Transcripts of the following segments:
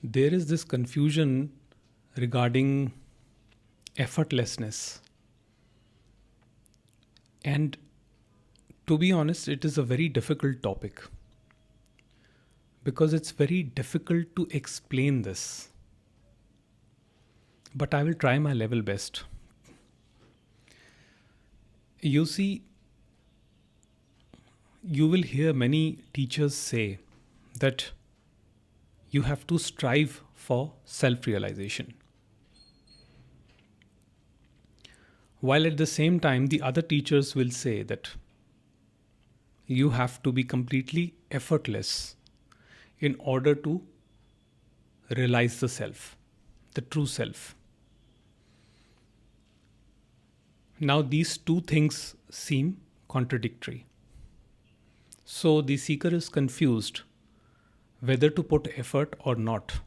There is this confusion regarding effortlessness. And to be honest, it is a very difficult topic because it's very difficult to explain this. But I will try my level best. You see, you will hear many teachers say that you have to strive for self realization. While at the same time, the other teachers will say that you have to be completely effortless in order to realize the self, the true self. Now, these two things seem contradictory. So, the seeker is confused whether to put effort or not.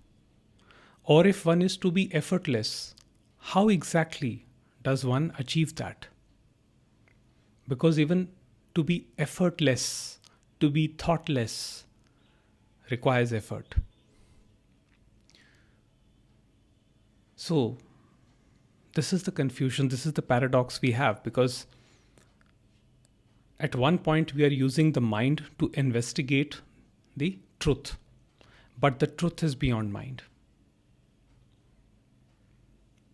Or if one is to be effortless, how exactly does one achieve that? Because even to be effortless, to be thoughtless, requires effort. So, this is the confusion, this is the paradox we have, because at one point we are using the mind to investigate the truth, but the truth is beyond mind.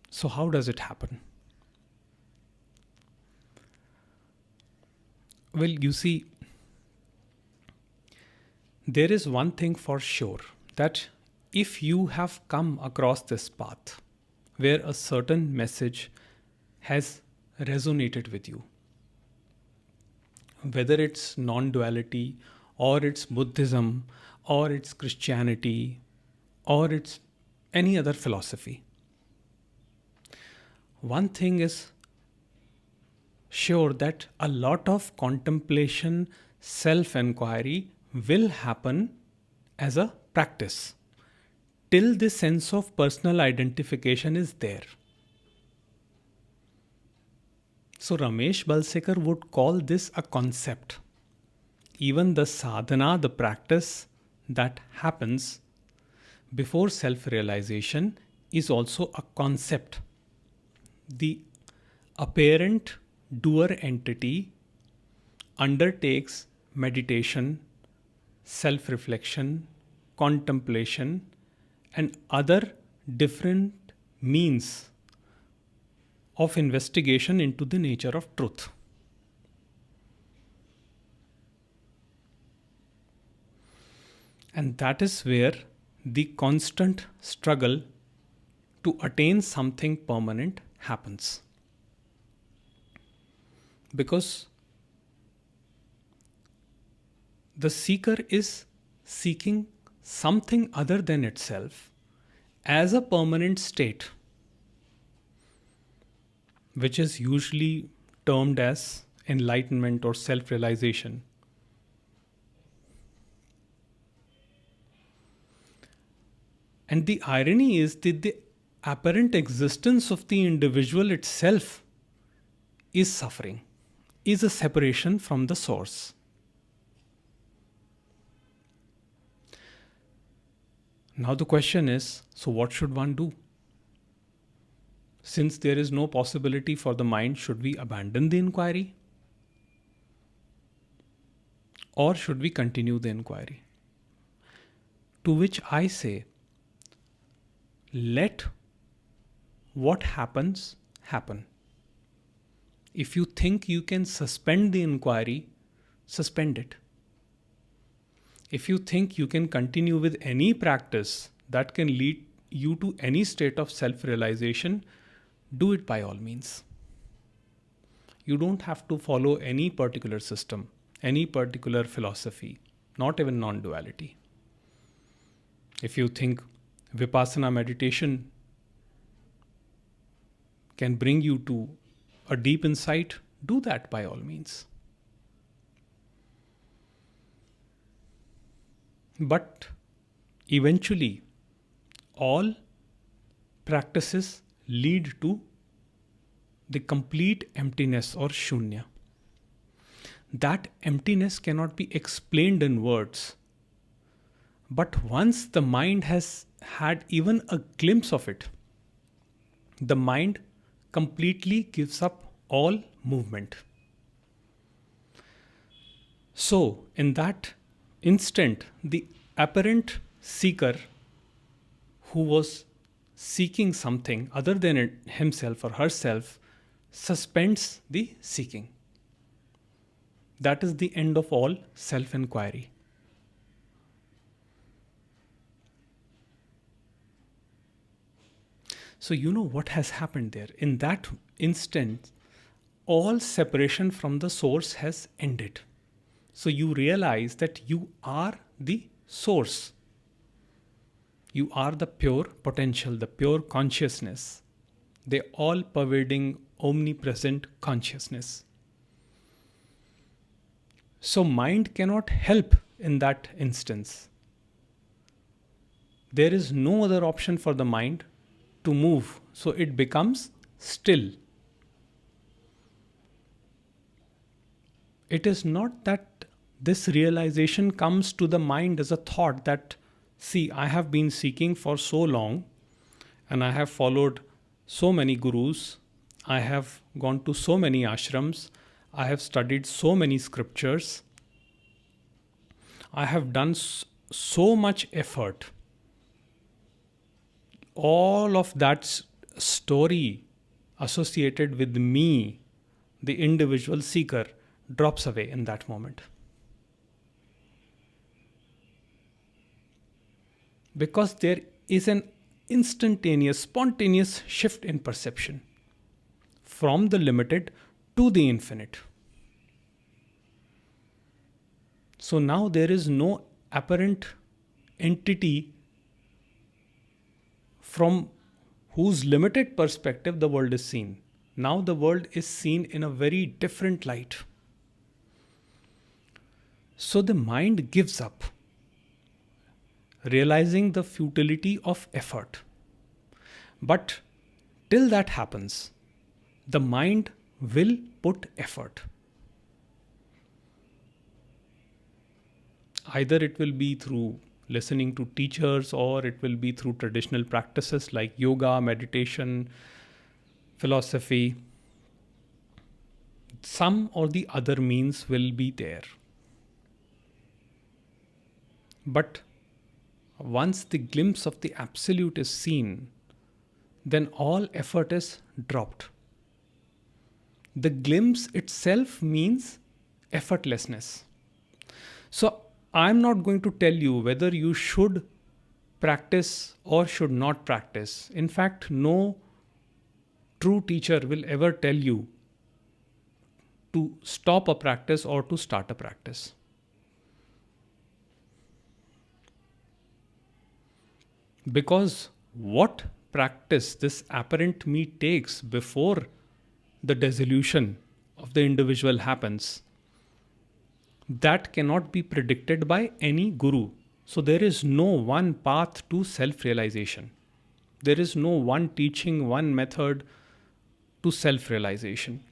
So, how does it happen? Well, you see, there is one thing for sure, that if you have come across this path where a certain message has resonated with you, whether it's non-duality or it's Buddhism or it's Christianity or it's any other philosophy, one thing is sure, that a lot of contemplation, self-enquiry will happen as a practice till the sense of personal identification is there. So Ramesh Balsekar would call this a concept. Even the sadhana, the practice that happens before self-realization is also a concept. The apparent doer entity undertakes meditation, self-reflection, contemplation, and other different means of investigation into the nature of truth. And that is where the constant struggle to attain something permanent happens. Because the seeker is seeking something other than itself as a permanent state, which is usually termed as enlightenment or self-realization. And the irony is that the apparent existence of the individual itself is suffering, is a separation from the source. Now the question is, so what should one do? Since there is no possibility for the mind, should we abandon the inquiry? Or should we continue the inquiry? To which I say, let what happens happen. If you think you can suspend the inquiry, suspend it. If you think you can continue with any practice that can lead you to any state of self-realization, do it by all means. You don't have to follow any particular system, any particular philosophy, not even non-duality. If you think Vipassana meditation can bring you to a deep insight, do that by all means. But eventually, all practices lead to the complete emptiness or shunya. That emptiness cannot be explained in words, But once the mind has had even a glimpse of it, the mind completely gives up all movement. So, in that instant, the apparent seeker who was seeking something other than himself or herself suspends the seeking. That is the end of all self inquiry. So, you know what has happened there. In that instant, all separation from the source has ended. So, you realize that you are the source. You are the pure potential, the pure consciousness, the all pervading, omnipresent consciousness. So, mind cannot help in that instance. There is no other option for the mind to move, so it becomes still. It is not that this realization comes to the mind as a thought that, see, I have been seeking for so long and I have followed so many gurus, I have gone to so many ashrams, I have studied so many scriptures, I have done so much effort. All of that story associated with me, the individual seeker, drops away in that moment. Because there is an instantaneous, spontaneous shift in perception from the limited to the infinite. So now there is no apparent entity from whose limited perspective the world is seen. Now the world is seen in a very different light. So the mind gives up, realizing the futility of effort. But till that happens, the mind will put effort. Either it will be through listening to teachers, or it will be through traditional practices like yoga, meditation, philosophy. Some or the other means will be there. But once the glimpse of the absolute is seen, then all effort is dropped. The glimpse itself means effortlessness. So I'm not going to tell you whether you should practice or should not practice. In fact, no true teacher will ever tell you to stop a practice or to start a practice. Because what practice this apparent me takes before the dissolution of the individual happens, that cannot be predicted by any guru. So there is no one path to self-realization. There is no one teaching, one method to self-realization.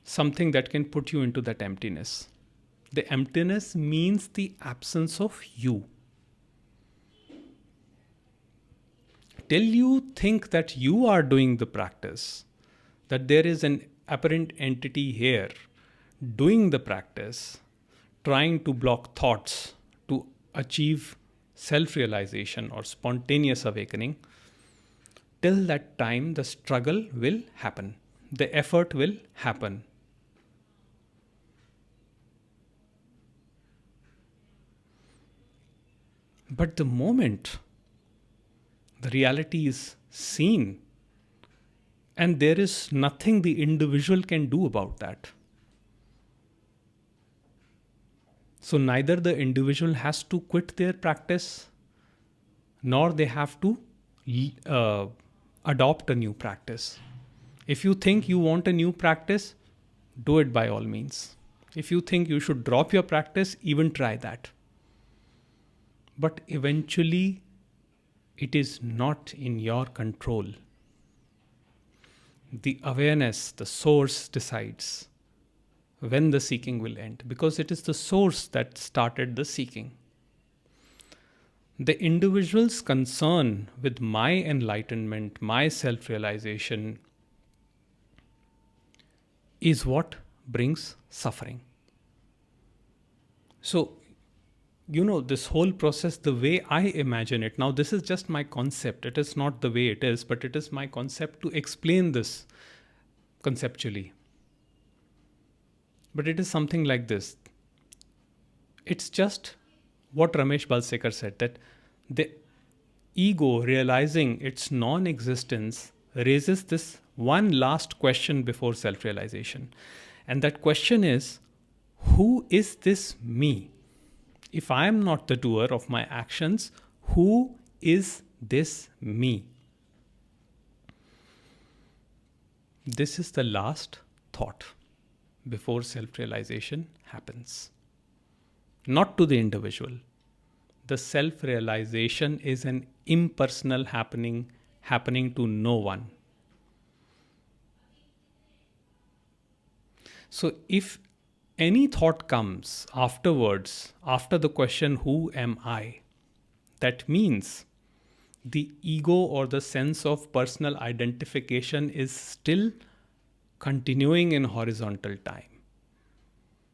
Something that can put you into that emptiness. The emptiness means the absence of you. Till you think that you are doing the practice, that there is an apparent entity here doing the practice, trying to block thoughts to achieve self-realization or spontaneous awakening, till that time the struggle will happen. The effort will happen. But the moment the reality is seen, and there is nothing the individual can do about that. So neither the individual has to quit their practice, nor they have to adopt a new practice. If you think you want a new practice, do it by all means. If you think you should drop your practice, even try that. But eventually, it is not in your control. The awareness, the source decides when the seeking will end, because it is the source that started the seeking. The individual's concern with my enlightenment, my self realization, is what brings suffering. So, this whole process, the way I imagine it, now this is just my concept. It is not the way it is, but it is my concept to explain this conceptually. But it is something like this. It's just what Ramesh Balsekar said, that the ego realizing its non-existence raises this one last question before self-realization. And that question is, who is this me? If I am not the doer of my actions, who is this me? This is the last thought before self-realization happens. Not to the individual. The self-realization is an impersonal happening to no one. So if any thought comes afterwards, after the question, who am I? That means the ego or the sense of personal identification is still continuing in horizontal time.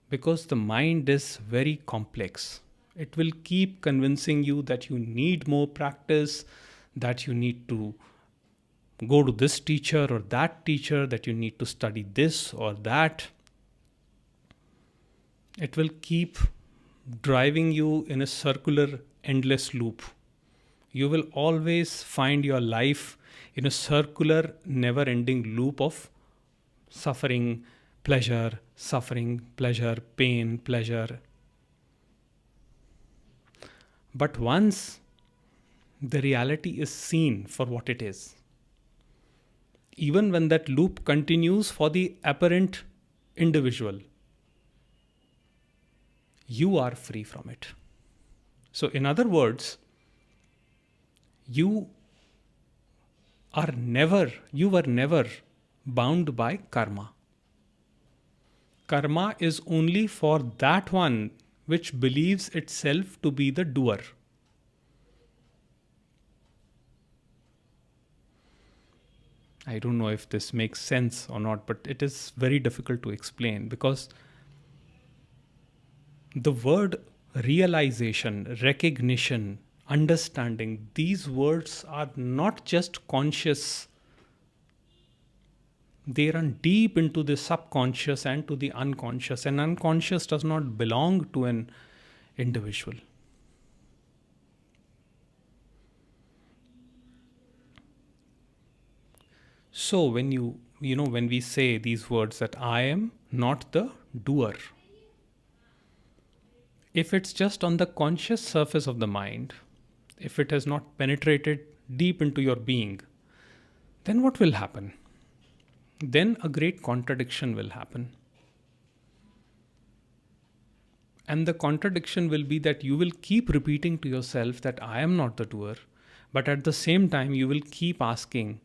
Because the mind is very complex. It will keep convincing you that you need more practice, that you need to go to this teacher or that teacher, that you need to study this or that. It will keep driving you in a circular, endless loop. You will always find your life in a circular, never-ending loop of suffering, pleasure, pain, pleasure. But once the reality is seen for what it is, even when that loop continues for the apparent individual, you are free from it. So, in other words, you were never bound by karma. Karma is only for that one which believes itself to be the doer. I don't know if this makes sense or not, but it is very difficult to explain, because the word realization, recognition, understanding, these words are not just conscious. They run deep into the subconscious and to the unconscious, and unconscious does not belong to an individual. So when when we say these words that I am not the doer, if it's just on the conscious surface of the mind, if it has not penetrated deep into your being, then what will happen? Then a great contradiction will happen. And the contradiction will be that you will keep repeating to yourself that I am not the doer, but at the same time you will keep asking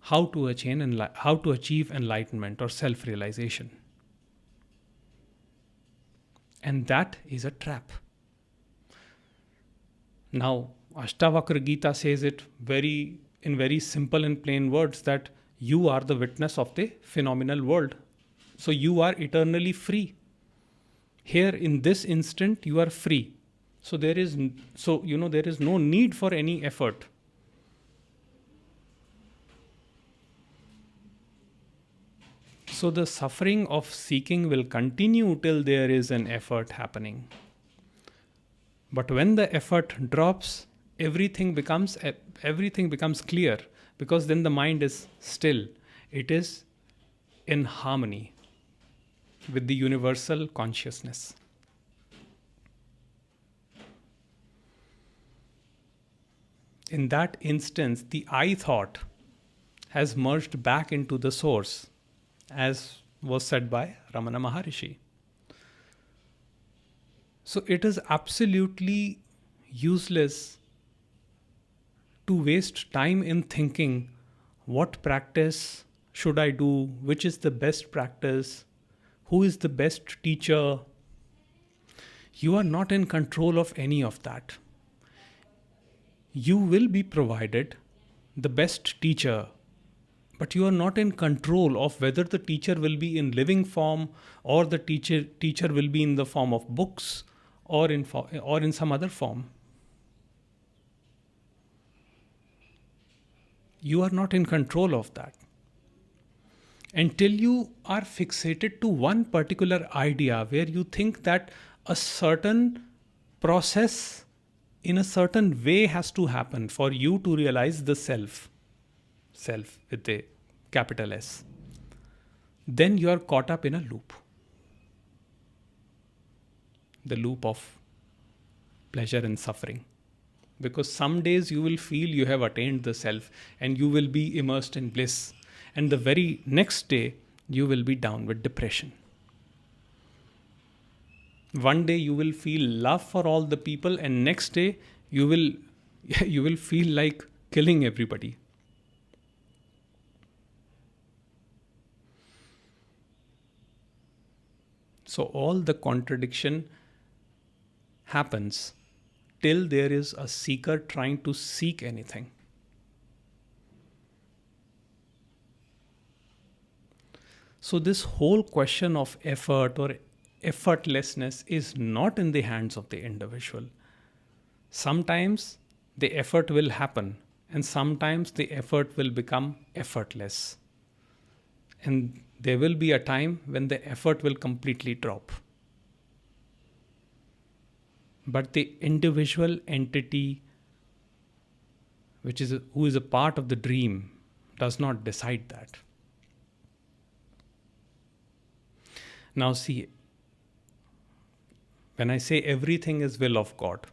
how to achieve enlightenment or self-realization. And that is a trap. Now, Ashtavakra Gita says it in very simple and plain words, that you are the witness of the phenomenal world. So you are eternally free. Here in this instant, you are free. So there is no need for any effort. So the suffering of seeking will continue till there is an effort happening. But when the effort drops, everything becomes clear, because then the mind is still. It is in harmony with the universal consciousness. In that instance, the I thought has merged back into the source, as was said by Ramana Maharishi. So it is absolutely useless to waste time in thinking, what practice should I do? Which is the best practice? Who is the best teacher? You are not in control of any of that. You will be provided the best teacher, but you are not in control of whether the teacher will be in living form, or the teacher will be in the form of books, or in some other form. You are not in control of that. Until you are fixated to one particular idea where you think that a certain process in a certain way has to happen for you to realize the self with a capital S, then you are caught up in a loop, the loop of pleasure and suffering. Because some days you will feel you have attained the self and you will be immersed in bliss, and the very next day you will be down with depression. One day you will feel love for all the people, and next day you will you will feel like killing everybody. So all the contradiction happens till there is a seeker trying to seek anything. So this whole question of effort or effortlessness is not in the hands of the individual. Sometimes the effort will happen, and sometimes the effort will become effortless. And there will be a time when the effort will completely drop. But the individual entity, who is a part of the dream, does not decide that. Now, see, when I say everything is will of God,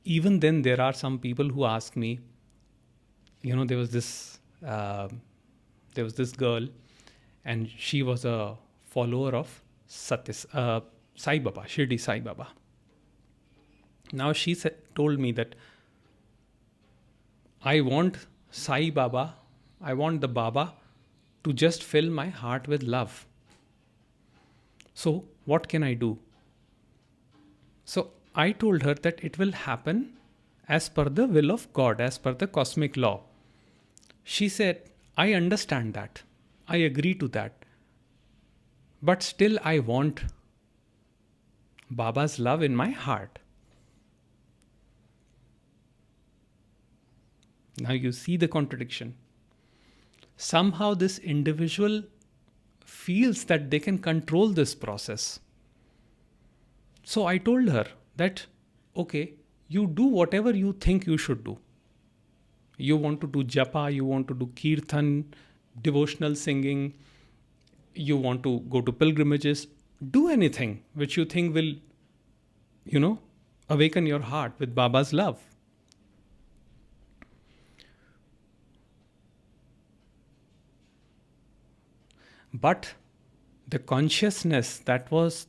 even then there are some people who ask me, there was this girl, and she was a follower of Sai Baba, Shirdi Sai Baba. Now she told me that I want Sai Baba, I want the Baba to just fill my heart with love. So what can I do? So I told her that it will happen as per the will of God, as per the cosmic law. She said, I understand that. I agree to that. But still, I want Baba's love in my heart. Now you see the contradiction. Somehow, this individual feels that they can control this process. So I told her that, okay, you do whatever you think you should do. You want to do japa, you want to do kirtan, devotional singing, you want to go to pilgrimages, do anything which you think will, awaken your heart with Baba's love. But the consciousness that was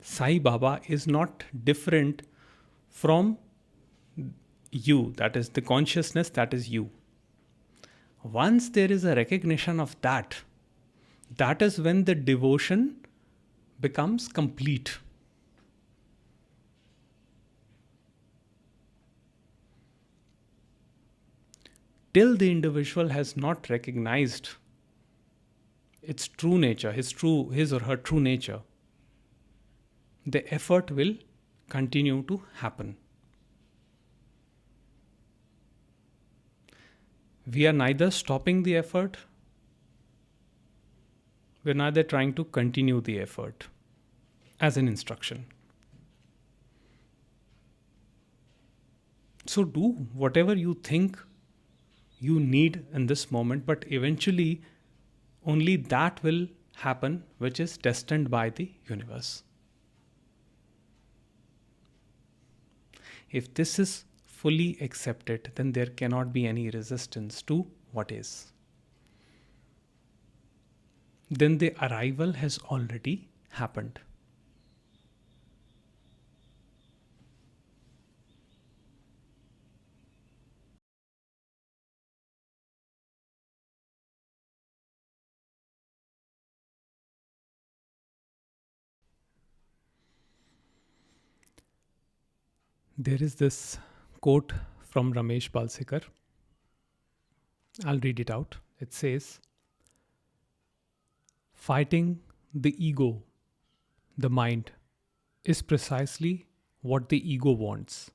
Sai Baba is not different from you. That is the consciousness that is you. Once there is a recognition of that, that is when the devotion becomes complete. Till the individual has not recognized its true nature, his or her true nature, the effort will continue to happen. We are neither stopping the effort, we are neither trying to continue the effort as an instruction. So do whatever you think you need in this moment, but eventually only that will happen which is destined by the universe. If this is fully accepted, then there cannot be any resistance to what is. Then the arrival has already happened. There is this quote from Ramesh Balsekar. I'll read it out. It says, fighting the ego, the mind, is precisely what the ego wants.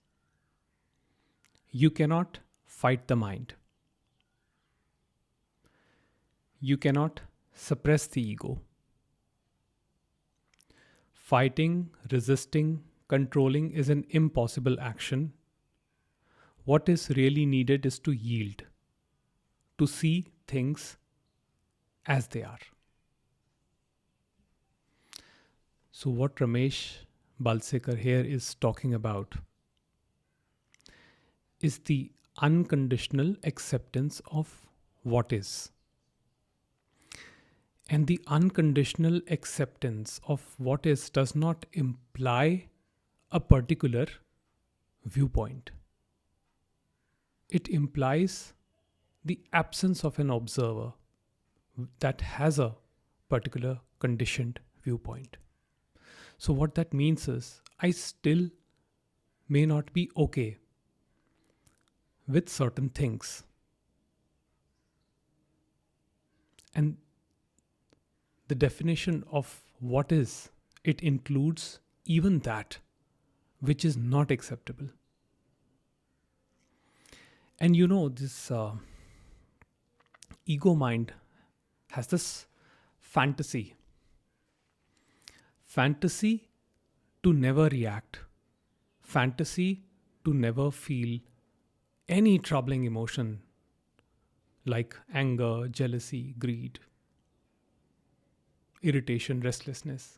You cannot fight the mind. You cannot suppress the ego. Fighting, resisting, controlling is an impossible action. What is really needed is to yield, to see things as they are. So, what Ramesh Balsekar here is talking about is the unconditional acceptance of what is. And the unconditional acceptance of what is does not imply a particular viewpoint. It implies the absence of an observer that has a particular conditioned viewpoint. So, what that means is, I still may not be okay with certain things. And the definition of what is, it includes even that which is not acceptable. And this ego mind has this fantasy to never react, fantasy to never feel any troubling emotion like anger, jealousy, greed, irritation, restlessness.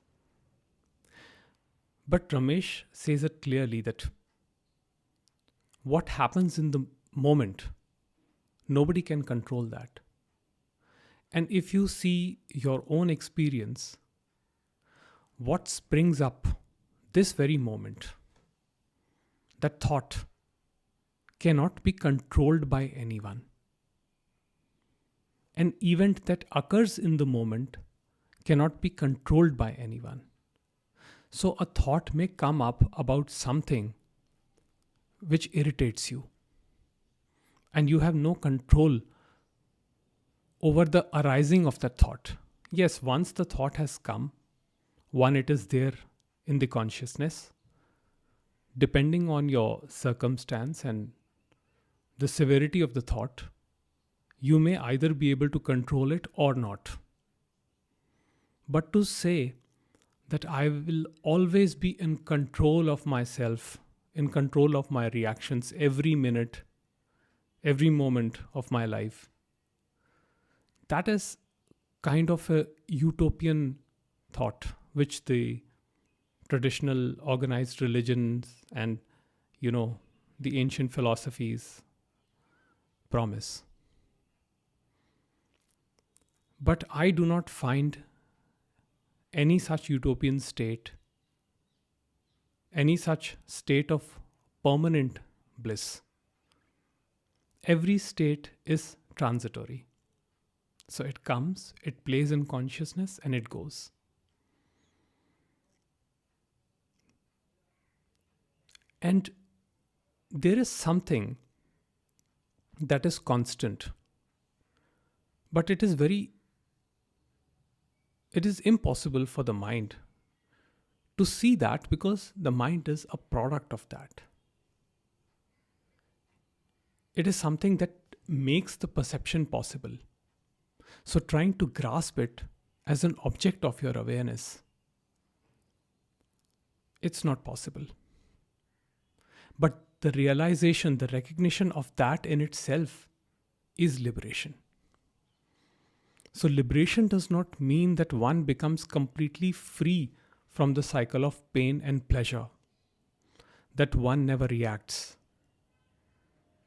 But Ramesh says it clearly that what happens in the moment, nobody can control that. And if you see your own experience, what springs up this very moment, that thought cannot be controlled by anyone. An event that occurs in the moment cannot be controlled by anyone. So a thought may come up about something which irritates you, and you have no control over the arising of that thought. Yes, once the thought has come, it is there in the consciousness. Depending on your circumstance and the severity of the thought, you may either be able to control it or not. But to say that I will always be in control of myself, in control of my reactions every minute, every moment of my life, that is kind of a utopian thought which the traditional organized religions and the ancient philosophies promise. But I do not find any such utopian state, any such state of permanent bliss. Every state is transitory. So it comes, it plays in consciousness, and it goes. And there is something that is constant, but it is impossible for the mind to see that, because the mind is a product of that. It is something that makes the perception possible. So trying to grasp it as an object of your awareness, it's not possible. But the realization, the recognition of that in itself is liberation. So liberation does not mean that one becomes completely free from the cycle of pain and pleasure, that one never reacts,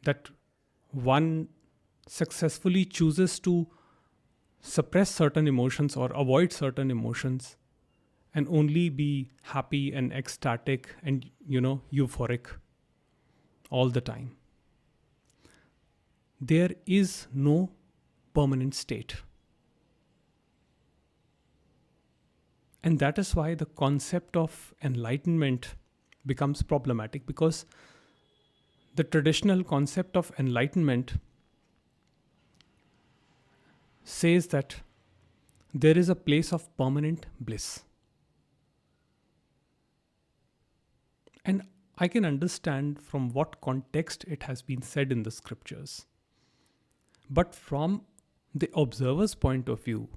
that one successfully chooses to suppress certain emotions or avoid certain emotions and only be happy and ecstatic and euphoric all the time. There is no permanent state. And that is why the concept of enlightenment becomes problematic, because the traditional concept of enlightenment says that there is a place of permanent bliss. And I can understand from what context it has been said in the scriptures. But from the observer's point of view,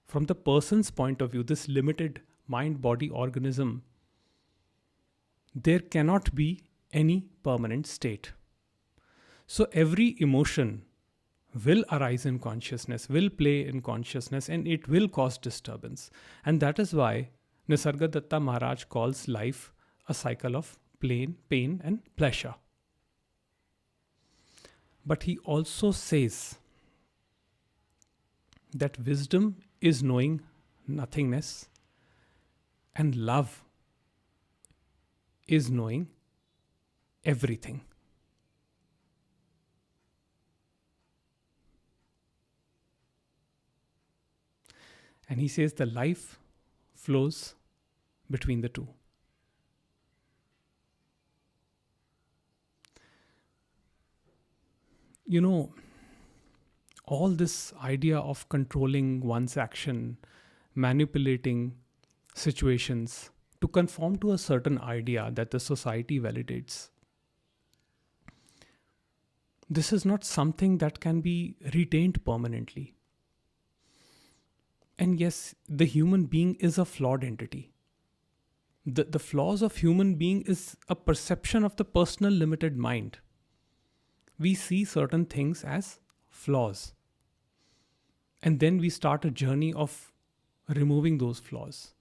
from the person's point of view, this limited mind body organism, there cannot be any permanent state. So every emotion will arise in consciousness, will play in consciousness, and it will cause disturbance. And that is why Nisargadatta Maharaj calls life a cycle of pain and pleasure. But he also says that wisdom is knowing nothingness, and love is knowing everything. And he says the life flows between the two. You know, all this idea of controlling one's action, manipulating situations to conform to a certain idea that the society validates, this is not something that can be retained permanently. And yes, the human being is a flawed entity. The flaws of human being is a perception of the personal limited mind. We see certain things as flaws. And then we start a journey of removing those flaws.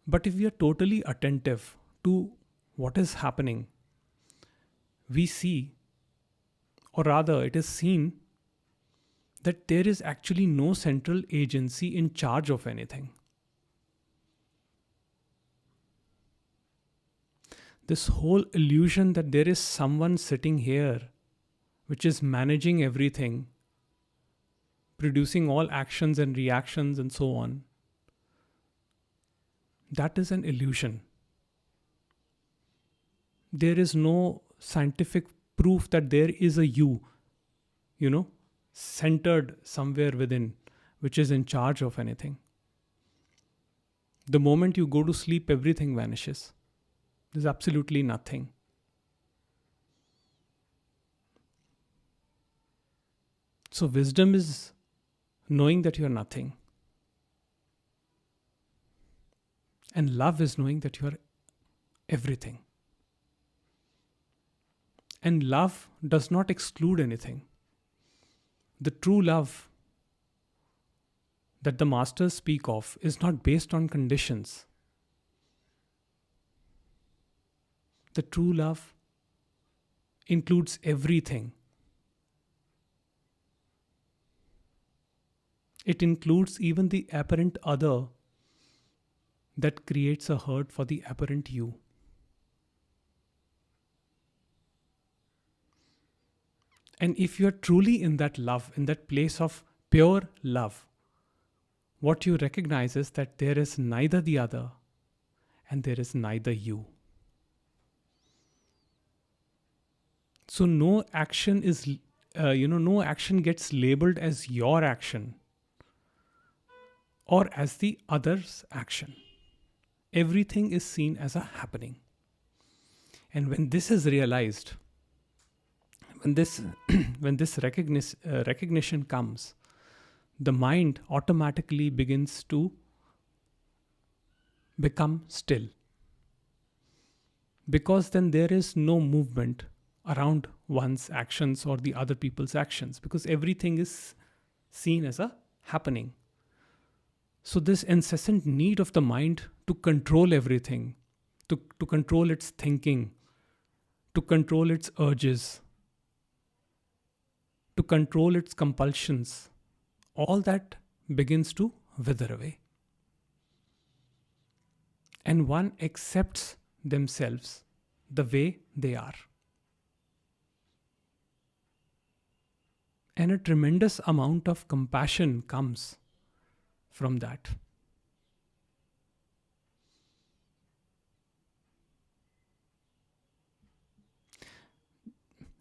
But if we are totally attentive to what is happening, we see, or rather it is seen, that there is actually no central agency in charge of anything. This whole illusion that there is someone sitting here which is managing everything, producing all actions and reactions and so on, that is an illusion. There is no scientific proof that there is a you, centered somewhere within, which is in charge of anything. The moment you go to sleep, everything vanishes. There's absolutely nothing. So wisdom is knowing that you're nothing. And love is knowing that you're everything. And love does not exclude anything. The true love that the masters speak of is not based on conditions. The true love includes everything. It includes even the apparent other that creates a hurt for the apparent you. And if you are truly in that love, in that place of pure love, what you recognize is that there is neither the other and there is neither you. So no action is, no action gets labeled as your action or as the other's action. Everything is seen as a happening. And when this is realized, when this recognition comes, the mind automatically begins to become still. Because then there is no movement around one's actions or the other people's actions, because everything is seen as a happening. So this incessant need of the mind to control everything, to control its thinking, to control its urges, to control its compulsions, all that begins to wither away. And one accepts themselves the way they are. And a tremendous amount of compassion comes from that.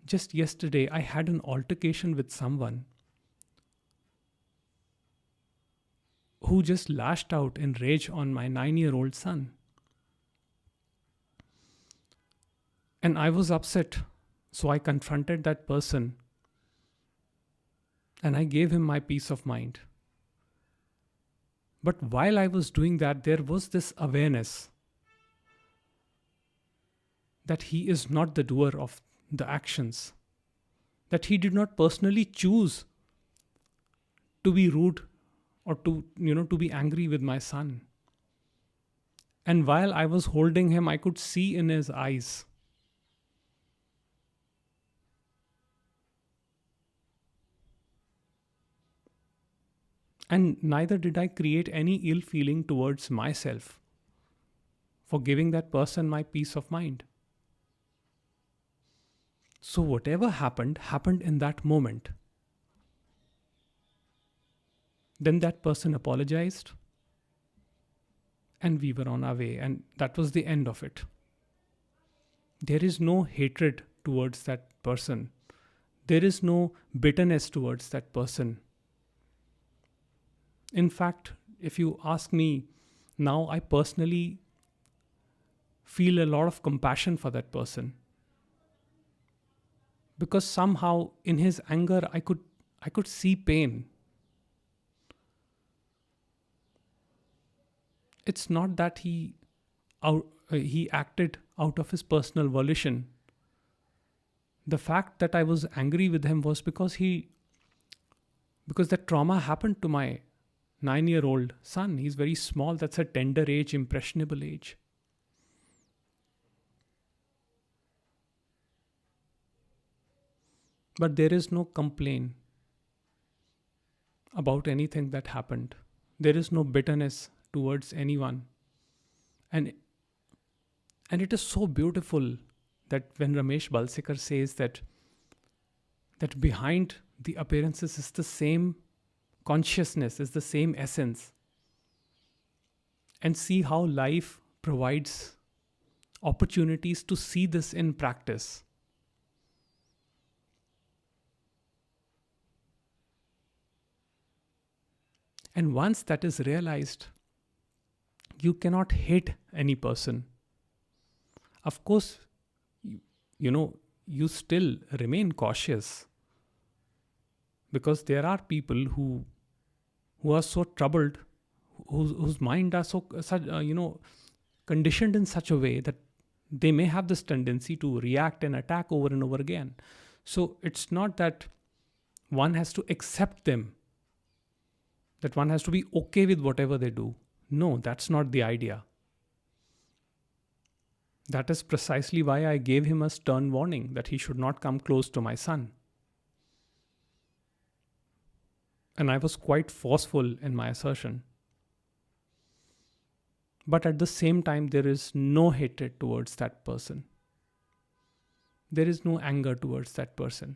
Just yesterday, I had an altercation with someone who just lashed out in rage on my 9-year-old son. And I was upset. So I confronted that person and I gave him my peace of mind. But while I was doing that, there was this awareness that he is not the doer of the actions, that he did not personally choose to be rude or to be angry with my son. And while I was holding him, I could see in his eyes and neither did I create any ill feeling towards myself for giving that person my peace of mind. So whatever happened in that moment. Then that person apologized and we were on our way, and that was the end of it. There is no hatred towards that person. There is no bitterness towards that person. In fact, if you ask me now, I personally feel a lot of compassion for that person. Because somehow in his anger, I could see pain. It's not that he acted out of his personal volition. The fact that I was angry with him was because that trauma happened to my 9-year-old son. He's very small. That's a tender age, impressionable age. But there is no complaint about anything that happened. There is no bitterness towards anyone. And it is so beautiful that when Ramesh Balsekar says that behind the appearances is the same consciousness, is the same essence. And see how life provides opportunities to see this in practice. And once that is realized, you cannot hate any person. Of course, you still remain cautious, because there are people who are so troubled, whose mind are conditioned in such a way that they may have this tendency to react and attack over and over again. So it's not that one has to accept them, that one has to be okay with whatever they do. No, that's not the idea. That is precisely why I gave him a stern warning that he should not come close to my son. And I was quite forceful in my assertion. But at the same time, there is no hatred towards that person. There is no anger towards that person.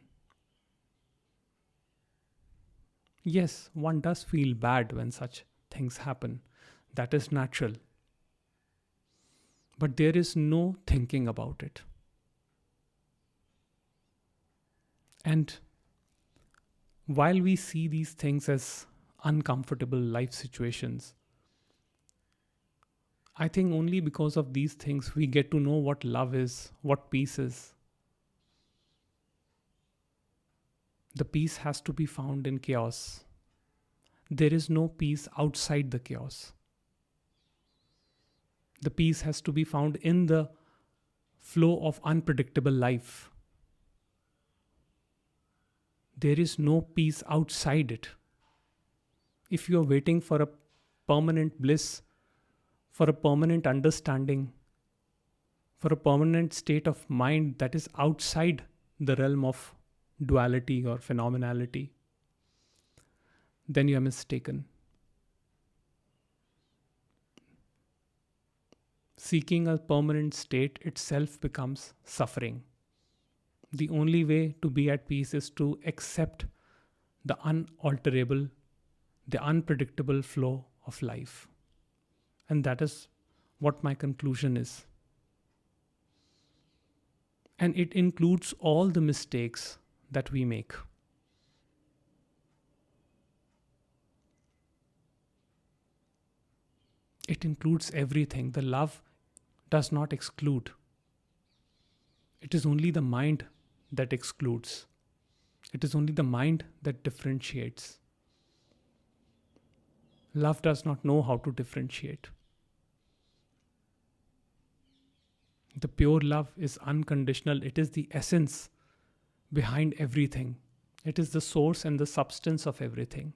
Yes, one does feel bad when such things happen. That is natural. But there is no thinking about it. And while we see these things as uncomfortable life situations, I think only because of these things we get to know what love is, what peace is. The peace has to be found in chaos. There is no peace outside the chaos. The peace has to be found in the flow of unpredictable life. There is no peace outside it. If you are waiting for a permanent bliss, for a permanent understanding, for a permanent state of mind that is outside the realm of duality or phenomenality, then you are mistaken. Seeking a permanent state itself becomes suffering. The only way to be at peace is to accept the unalterable, the unpredictable flow of life. And that is what my conclusion is. And it includes all the mistakes that we make. It includes everything. The love does not exclude. It is only the mind that excludes. It is only the mind that differentiates. Love does not know how to differentiate. The pure love is unconditional. It is the essence behind everything. It is the source and the substance of everything.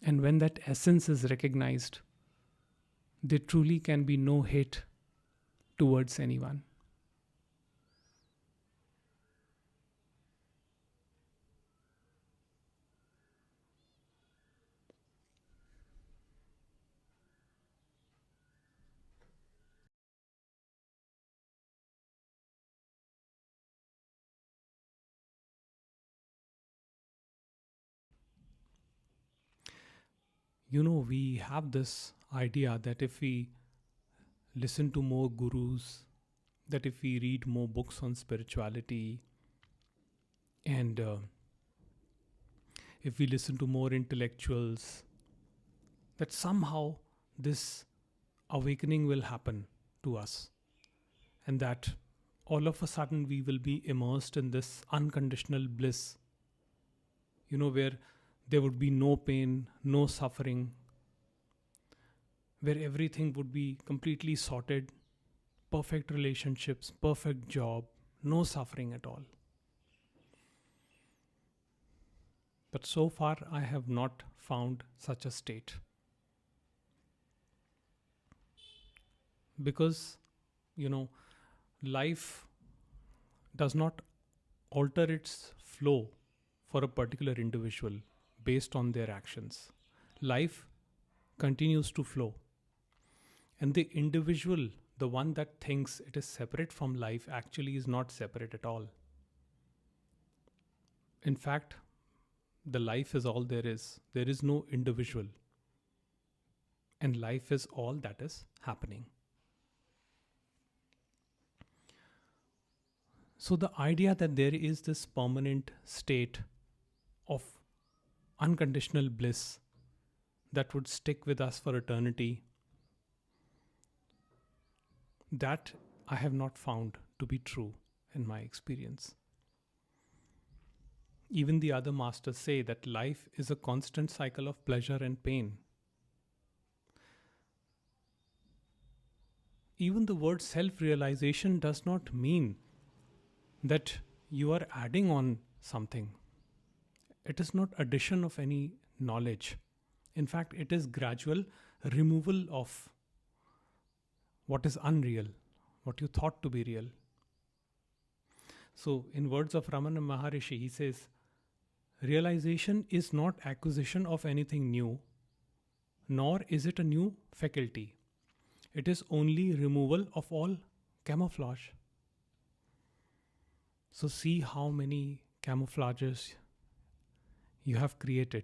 And when that essence is recognized, there truly can be no hate towards anyone. We have this idea that if we listen to more gurus, that if we read more books on spirituality, and if we listen to more intellectuals, that somehow this awakening will happen to us, and that all of a sudden we will be immersed in this unconditional bliss, where there would be no pain, no suffering, where everything would be completely sorted, perfect relationships, perfect job, no suffering at all. But so far, I have not found such a state. Because, life does not alter its flow for a particular individual based on their actions. Life continues to flow. And the individual, the one that thinks it is separate from life, actually is not separate at all. In fact, the life is all there is. There is no individual. And life is all that is happening. So the idea that there is this permanent state of unconditional bliss that would stick with us for eternity, that I have not found to be true in my experience. Even the other masters say that life is a constant cycle of pleasure and pain. Even the word self-realization does not mean that you are adding on something. It is not addition of any knowledge. In fact, it is gradual removal of what is unreal, what you thought to be real. So, in words of Ramana Maharishi, he says, realization is not acquisition of anything new, nor is it a new faculty. It is only removal of all camouflage. So, see how many camouflages you have created.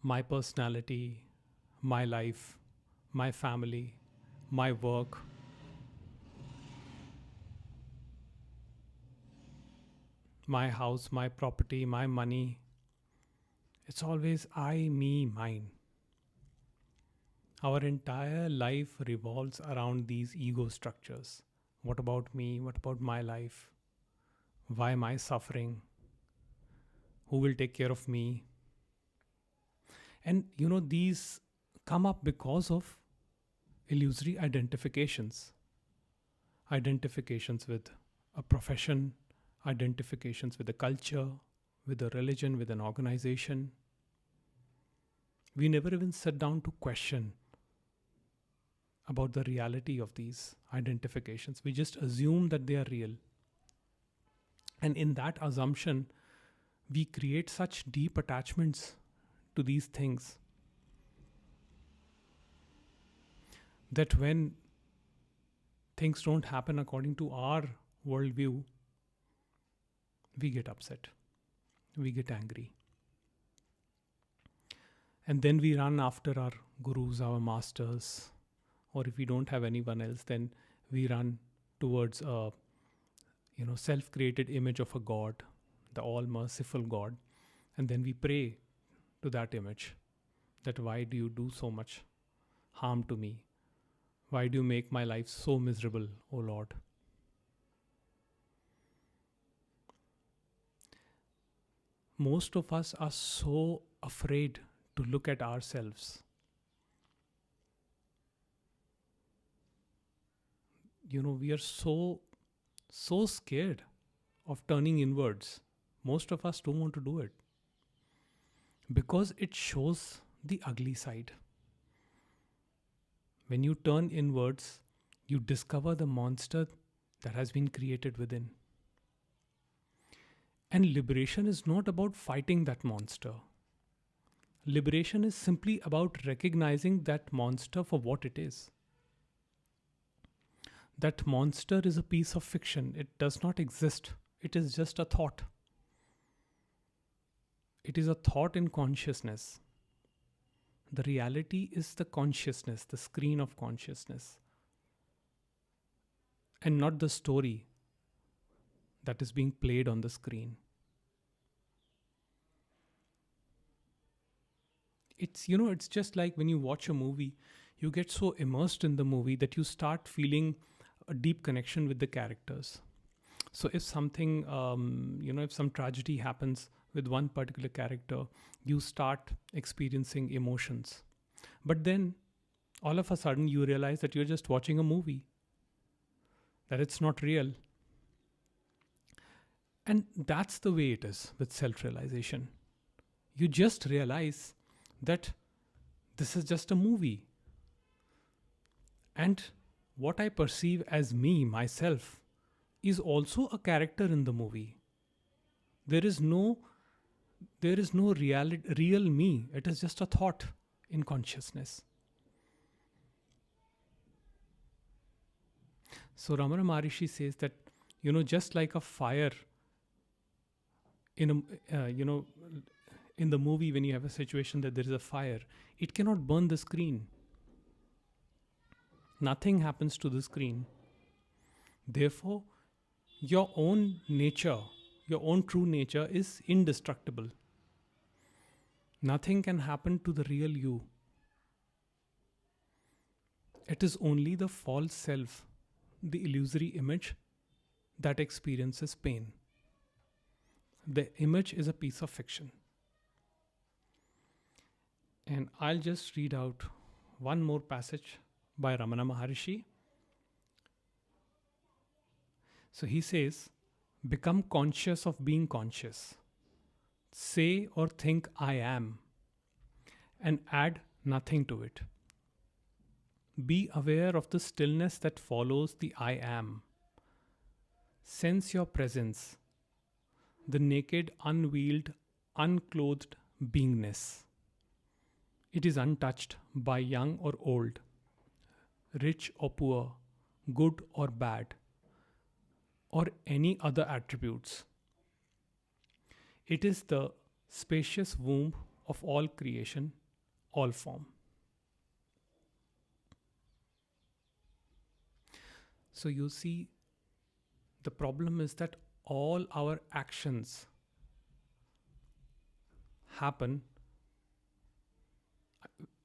My personality, my life, my family, my work. My house, my property, my money. It's always I, me, mine. Our entire life revolves around these ego structures. What about me? What about my life? Why am I suffering? Who will take care of me? And these come up because of illusory identifications. Identifications with a profession, identifications with a culture, with a religion, with an organization. We never even sit down to question about the reality of these identifications. We just assume that they are real. And in that assumption, we create such deep attachments to these things that when things don't happen according to our worldview, we get upset, we get angry. And then we run after our gurus, our masters, or if we don't have anyone else, then we run towards a self-created image of a god, the all-merciful God, and then we pray to that image that why do you do so much harm to me? Why do you make my life so miserable, O Lord? Most of us are so afraid to look at ourselves. We are so scared of turning inwards. Most of us don't want to do it because it shows the ugly side. When you turn inwards, you discover the monster that has been created within. And liberation is not about fighting that monster. Liberation is simply about recognizing that monster for what it is. That monster is a piece of fiction. It does not exist. It is just a thought. It is a thought in consciousness. The reality is the consciousness, the screen of consciousness, and not the story that is being played on the screen. It's just like when you watch a movie, you get so immersed in the movie that you start feeling a deep connection with the characters. So if something, if some tragedy happens with one particular character, you start experiencing emotions. But then all of a sudden you realize that you're just watching a movie, that it's not real. And that's the way it is with self-realization. You just realize that this is just a movie. And what I perceive as me, myself, is also a character in the movie. There is no real me. It is just a thought in consciousness. So Ramana Maharishi says that, just like a fire in the movie, when you have a situation that there is a fire, it cannot burn the screen. Nothing happens to the screen. Therefore, your own nature, your own true nature is indestructible. Nothing can happen to the real you. It is only the false self, the illusory image, that experiences pain. The image is a piece of fiction. And I'll just read out one more passage by Ramana Maharishi. So he says, become conscious of being conscious. Say or think I am, and add nothing to it. Be aware of the stillness that follows the I am. Sense your presence, the naked, unveiled, unclothed beingness. It is untouched by young or old, rich or poor, good or bad, or any other attributes. It is the spacious womb of all creation, all form. So you see, the problem is that all our actions happen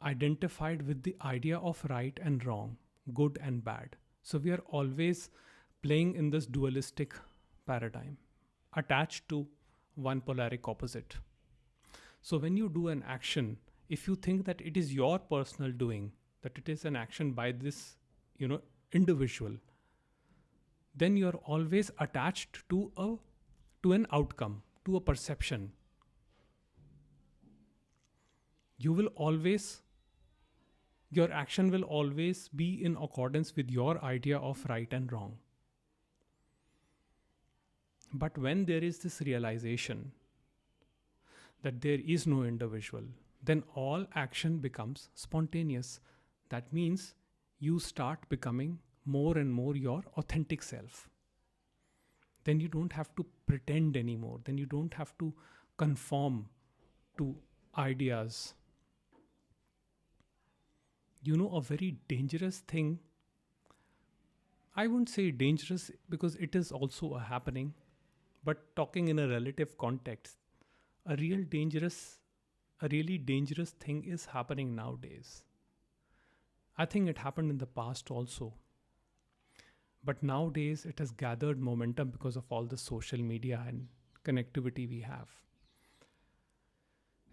identified with the idea of right and wrong, good and bad. So we are always playing in this dualistic paradigm, attached to one polaric opposite. So when you do an action, if you think that it is your personal doing, that it is an action by this, individual, then you are always attached to an outcome, to a perception. Your action will always be in accordance with your idea of right and wrong. But when there is this realization that there is no individual, then all action becomes spontaneous. That means you start becoming more and more your authentic self. Then you don't have to pretend anymore. Then you don't have to conform to ideas. A very dangerous thing, I wouldn't say dangerous because it is also a happening, but talking in a relative context, a real dangerous, a really dangerous thing is happening nowadays. I think it happened in the past also, but nowadays it has gathered momentum because of all the social media and connectivity we have.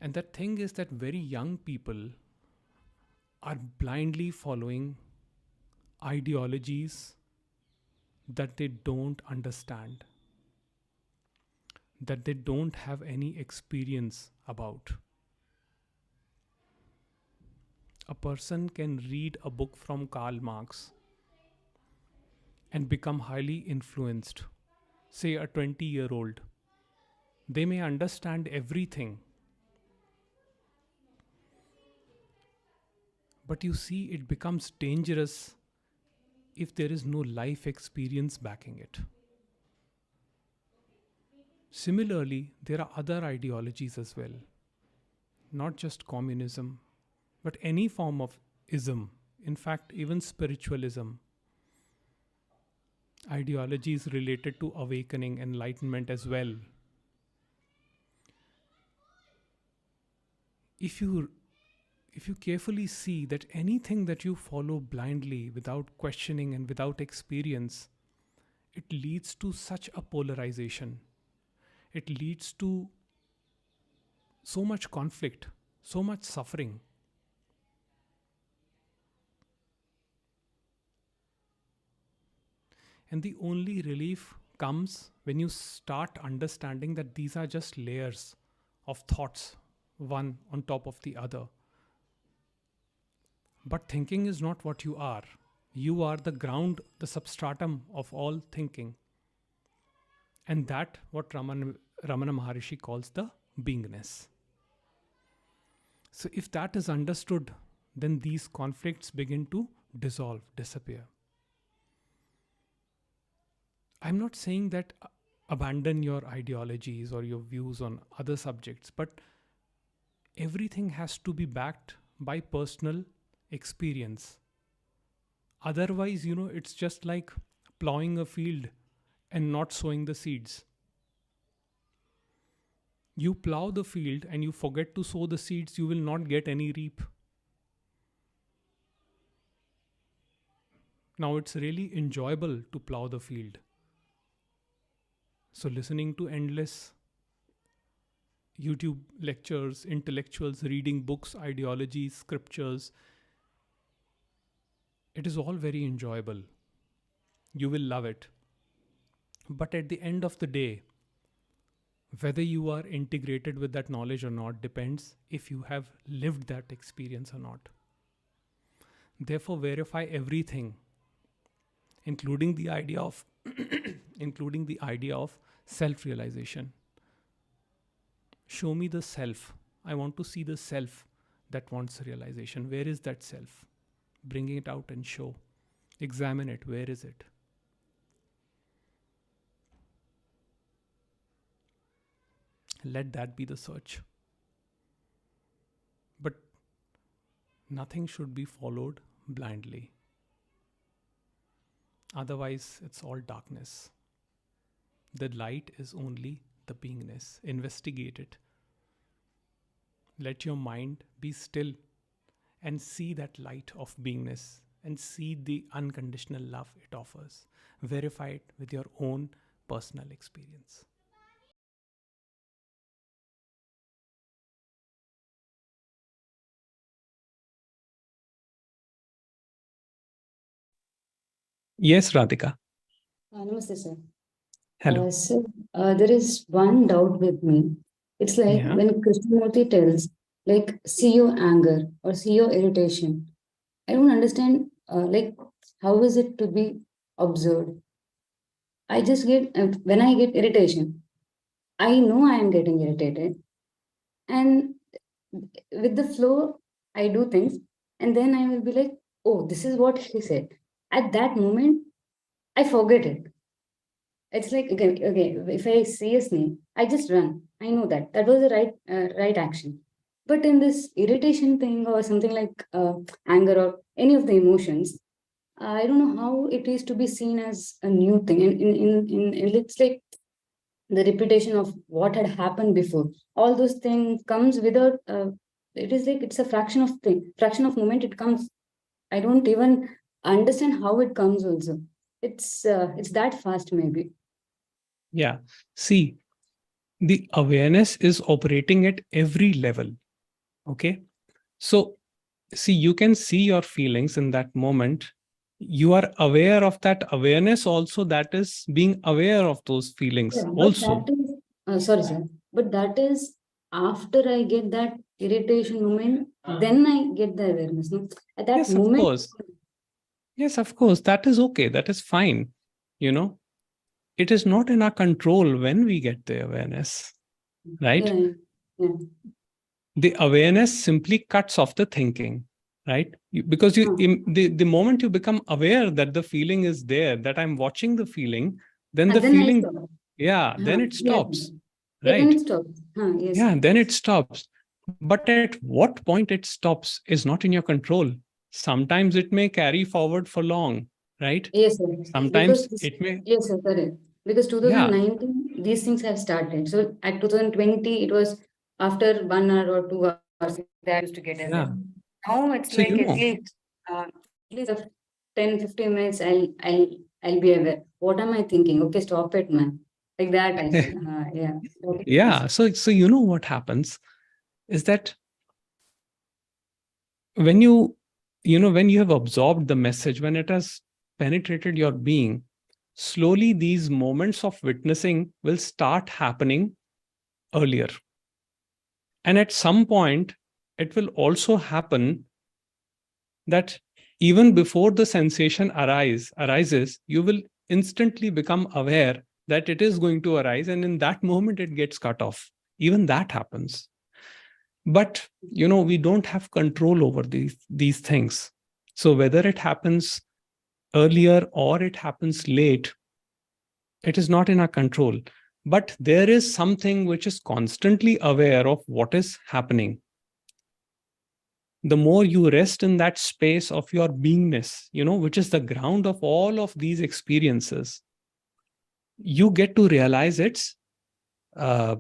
And that thing is that very young people are blindly following ideologies that they don't understand, that they don't have any experience about. A person can read a book from Karl Marx and become highly influenced. Say a 20-year-old. They may understand everything, but you see, it becomes dangerous if there is no life experience backing it. Similarly, there are other ideologies as well, not just communism, but any form of ism, in fact, even spiritualism, ideologies related to awakening, enlightenment as well. If you if you carefully see that anything that you follow blindly without questioning and without experience, it leads to such a polarization. It leads to so much conflict, so much suffering. And the only relief comes when you start understanding that these are just layers of thoughts, one on top of the other. But thinking is not what you are. You are the ground, the substratum of all thinking. And that what Ramana Maharishi calls the beingness. So if that is understood, then these conflicts begin to dissolve, disappear. I'm not saying that abandon your ideologies or your views on other subjects, but everything has to be backed by personal experience. Otherwise, it's just like plowing a field and not sowing the seeds. You plow the field and you forget to sow the seeds, you will not get any reap. Now, it's really enjoyable to plow the field. So, listening to endless YouTube lectures, intellectuals reading books, ideologies, scriptures, it is all very enjoyable. You will love it. But at the end of the day, whether you are integrated with that knowledge or not depends if you have lived that experience or not. Therefore, verify everything, including the idea of including the idea of self-realization. Show me the self. I want to see the self that wants realization. Where is that self? Bring it out and show. Examine it. Where is it? Let that be the search. But nothing should be followed blindly. Otherwise, it's all darkness. The light is only the beingness. Investigate it. Let your mind be still and see that light of beingness and see the unconditional love it offers. Verify it with your own personal experience. Yes, Radhika. Namaste, sir. Hello. There is one doubt with me. It's like Yeah. when Krishnamurti tells, like, see your anger or see your irritation. I don't understand, how is it to be observed? I just get, when I get irritation, I know I am getting irritated. And with the flow, I do things. And then I will be like, oh, this is what he said. At that moment, I forget it. It's like okay, if I see a snake, I just run. I know that that was the right action. But in this irritation thing or something like anger or any of the emotions, I don't know how it is to be seen as a new thing. It's like the repetition of what had happened before. All those things comes without. It is like it's a fraction of moment. It comes. I don't even understand how it comes. Also, it's that fast maybe. Yeah. See, the awareness is operating at every level. Okay. So, see, you can see your feelings in that moment. You are aware of that awareness also, that is being aware of those feelings Yeah, but that also. is sorry, sir. But that is after I get that irritation moment, then I get the awareness. No? At that Yes, of moment, course. Yes, of course. That is okay. That is fine. You know, it is not in our control when we get the awareness, right? yeah, yeah, The awareness simply cuts off the thinking, right? Because huh. the moment you become aware that the feeling is there, that I'm watching the feeling, then the And then I feeling, stop. yeah, then it Yes, stops, yeah, then right? it stops. Yes, Yeah, then it stops. But at what point it stops is not in your control. Sometimes it may carry forward for long, right? yes, sir. Sometimes Because this, it may, yes, sir, correct. Because yeah, 2019, these things have started. So at 2020, it was after 1 hour or 2 hours that I used to get away. yeah. Now it's So, like at least of 10, 15 minutes, I'll be aware. What am I thinking? Okay, stop it, man. Like that, I say. Yeah. That is, yeah. So you know what happens is that when when you have absorbed the message, when it has penetrated your being, slowly these moments of witnessing will start happening earlier. And at some point, it will also happen that even before the sensation arises, you will instantly become aware that it is going to arise, and in that moment it gets cut off. Even that happens. But we don't have control over these things. So whether it happens earlier or it happens late, it is not in our control. But there is something which is constantly aware of what is happening. The more you rest in that space of your beingness, which is the ground of all of these experiences, you get to realize uh,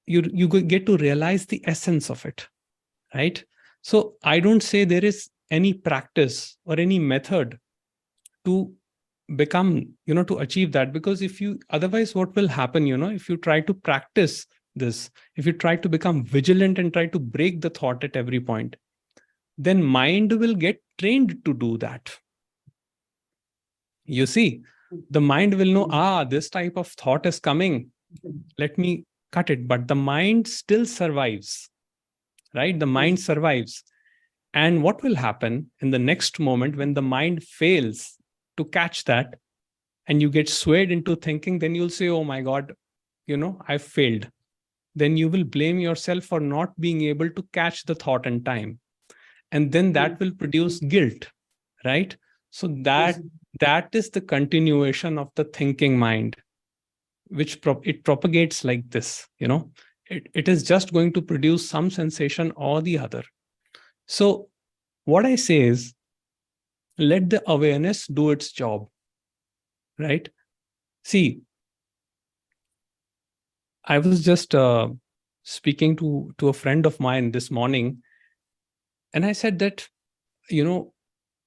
you get to realize the essence of it, right? So I don't say there is any practice or any method to become, to achieve that, because if you otherwise, what will happen, if you try to practice this, if you try to become vigilant and try to break the thought at every point, then mind will get trained to do that. You see, the mind will know, this type of thought is coming, let me cut it. But the mind still survives, right? The mind yes, survives. And what will happen in the next moment when the mind fails to catch that, and you get swayed into thinking, then you'll say, oh my God, I failed. Then you will blame yourself for not being able to catch the thought in time. And then that will produce guilt, right? So yes, that is the continuation of the thinking mind, which it propagates like this. It is just going to produce some sensation or the other. So what I say is, let the awareness do its job, right? See, I was just speaking to a friend of mine this morning, and I said that, you know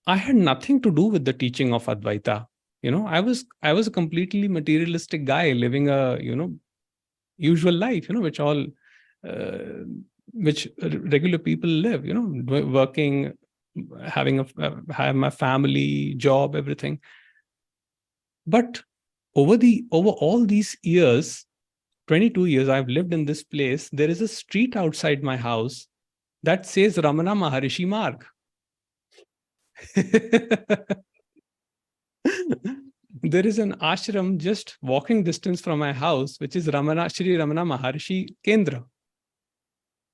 I had nothing to do with the teaching of Advaita. I was a completely materialistic guy living a usual life, uh, which regular people live, working, have my family, job, everything. But over all these years, 22 years I've lived in this place, there is a street outside my house that says Ramana Maharishi Marg. There is an ashram just walking distance from my house, which is Shri Ramana Maharishi Kendra.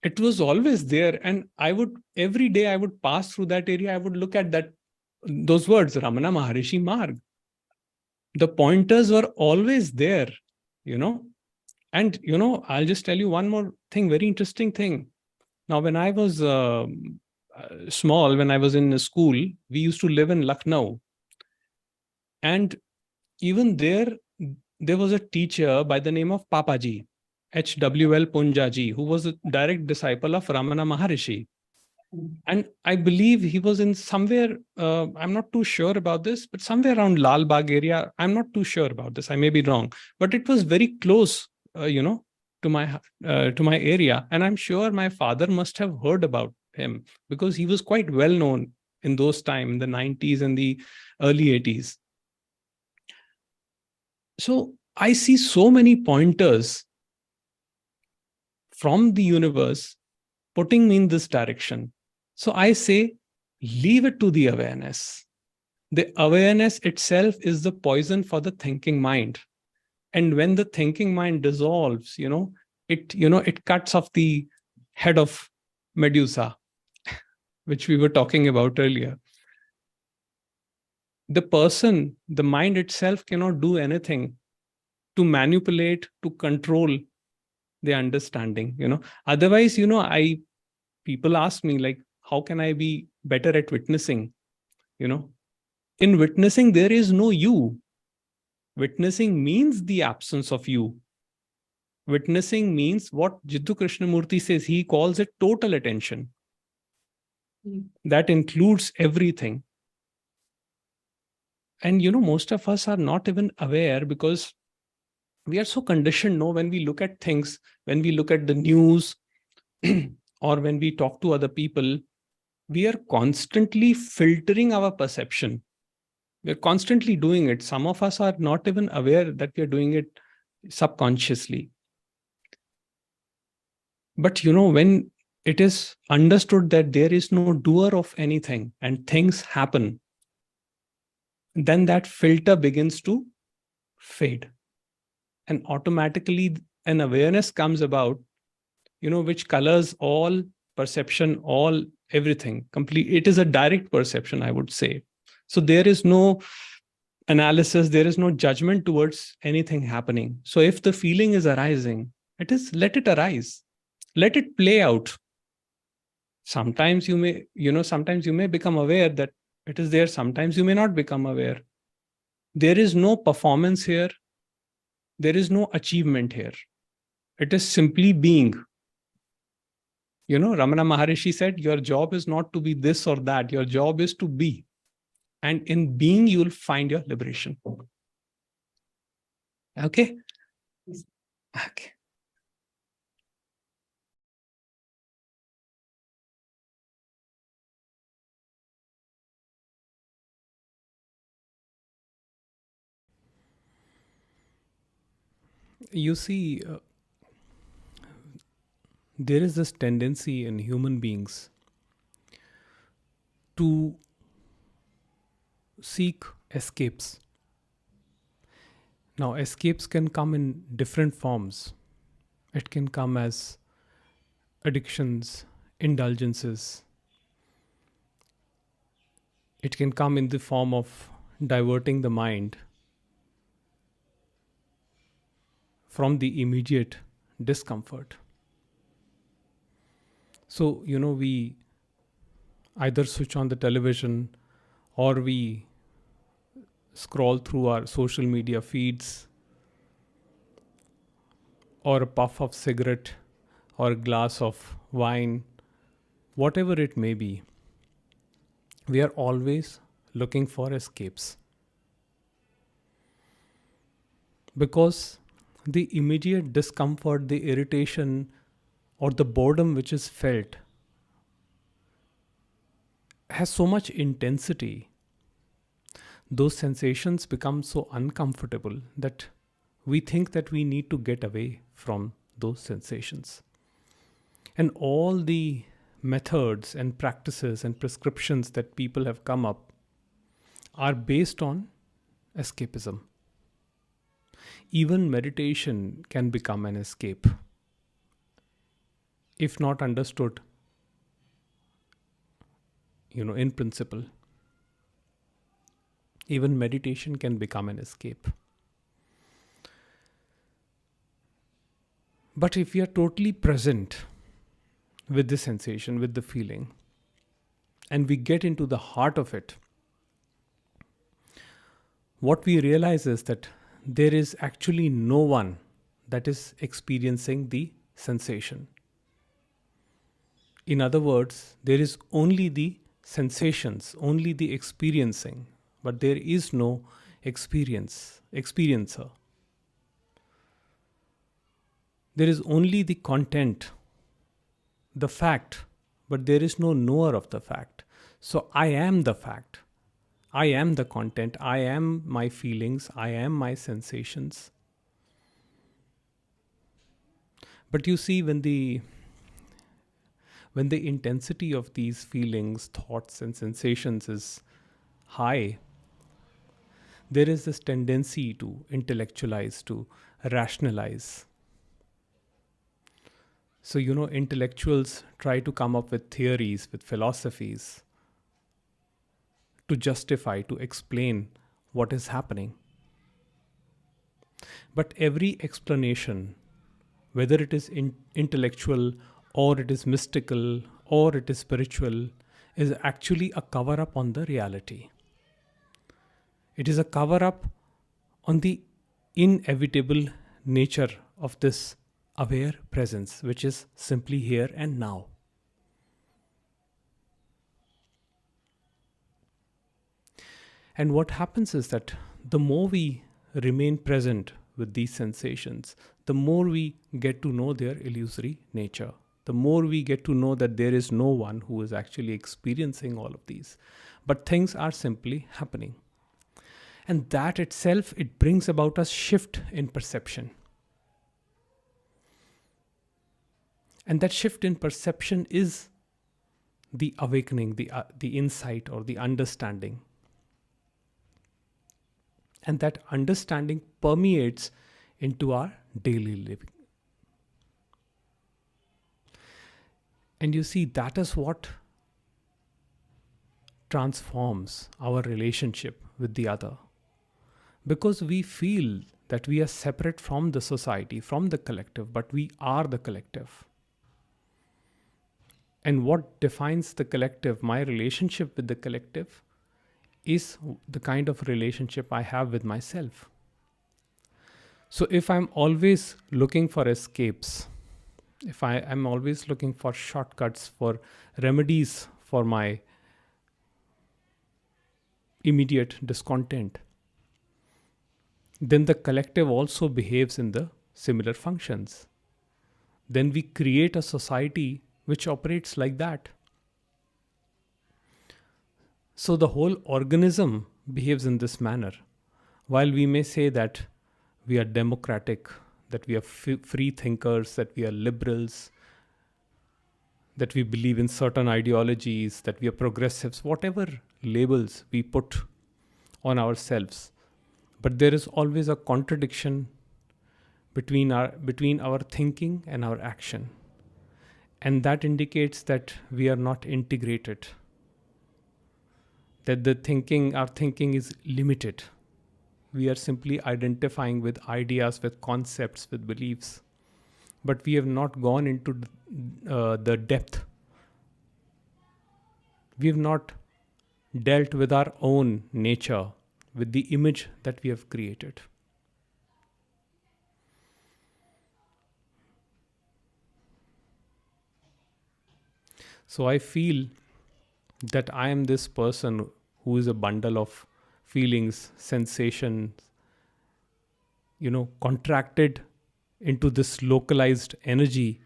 It was always there, and every day I would pass through that area, I would look at those words, Ramana Maharishi Marg. The pointers were always there, you know, And, I'll just tell you one more thing, very interesting thing. Now, when I was small, when I was in school, we used to live in Lucknow. And even there was a teacher by the name of Papaji, H.W.L. Punjaji, who was a direct disciple of Ramana Maharishi. And I believe he was in somewhere, I'm not too sure about this, but somewhere around Lal Bagh area. I'm not too sure about this. I may be wrong, but it was very close, to my area. And I'm sure my father must have heard about him because he was quite well known in those time, in the 90s and the early 80s. So I see so many pointers from the universe putting me in this direction. So I say, leave it to the awareness. The awareness itself is the poison for the thinking mind. And when the thinking mind dissolves, it cuts off the head of Medusa, which we were talking about earlier. The mind itself cannot do anything to manipulate, to control the understanding. Otherwise, people ask me, like, how can I be better at witnessing? In witnessing, there is no you. Witnessing means the absence of you. Witnessing means what Jiddu Krishnamurti says, he calls it total attention. That includes everything. And, most of us are not even aware because we are so conditioned, when we look at things, when we look at the news, or when we talk to other people, we are constantly filtering our perception. We're constantly doing it. Some of us are not even aware that we are doing it subconsciously. But, when it is understood that there is no doer of anything and things happen, then that filter begins to fade. And automatically an awareness comes about, which colors all perception, all everything complete. It is a direct perception, I would say. So there is no analysis, there is no judgment towards anything happening. So if the feeling is arising, let it arise, let it play out. Sometimes sometimes you may become aware that it is there, sometimes you may not become aware. There is no performance here, there is no achievement here. It is simply being. Ramana Maharishi said, your job is not to be this or that, your job is to be. And in being, you will find your liberation. Okay? Okay. You see, there is this tendency in human beings to seek escapes. Now, escapes can come in different forms. It can come as addictions, indulgences. It can come in the form of diverting the mind from the immediate discomfort. So, we either switch on the television or we scroll through our social media feeds, or a puff of cigarette or a glass of wine, whatever it may be. We are always looking for escapes. Because the immediate discomfort, the irritation, or the boredom which is felt has so much intensity. Those sensations become so uncomfortable that we think that we need to get away from those sensations. And all the methods and practices and prescriptions that people have come up are based on escapism. Even meditation can become an escape if not understood, in principle. Even meditation can become an escape. But if we are totally present with the sensation, with the feeling, and we get into the heart of it, what we realize is that there is actually no one that is experiencing the sensation. In other words, there is only the sensations, only the experiencing, but there is no experiencer. There is only the content, the fact, but there is no knower of the fact. So I am the fact. I am the content. I am my feelings. I am my sensations. But you see, when the intensity of these feelings, thoughts, and sensations is high, there is this tendency to intellectualize, to rationalize. So, intellectuals try to come up with theories, with philosophies to justify, to explain what is happening. But every explanation, whether it is intellectual or it is mystical or it is spiritual, is actually a cover up on the reality. It is a cover up on the inevitable nature of this aware presence, which is simply here and now. And what happens is that the more we remain present with these sensations, the more we get to know their illusory nature. The more we get to know that there is no one who is actually experiencing all of these, but things are simply happening. And that itself, it brings about a shift in perception. And that shift in perception is the awakening, the insight or the understanding. And that understanding permeates into our daily living. And you see, that is what transforms our relationship with the other. Because we feel that we are separate from the society, from the collective, but we are the collective. And what defines the collective, my relationship with the collective, is the kind of relationship I have with myself. So if I'm always looking for escapes, if I am always looking for shortcuts, for remedies for my immediate discontent, then the collective also behaves in the similar functions. Then we create a society which operates like that. So the whole organism behaves in this manner. While we may say that we are democratic, that we are free thinkers, that we are liberals, that we believe in certain ideologies, that we are progressives, whatever labels we put on ourselves, but there is always a contradiction between our thinking and our action. And that indicates that we are not integrated, that our thinking is limited. We are simply identifying with ideas, with concepts, with beliefs, but we have not gone into the depth. We have not dealt with our own nature, with the image that we have created. So I feel that I am this person who is a bundle of feelings, sensations, contracted into this localized energy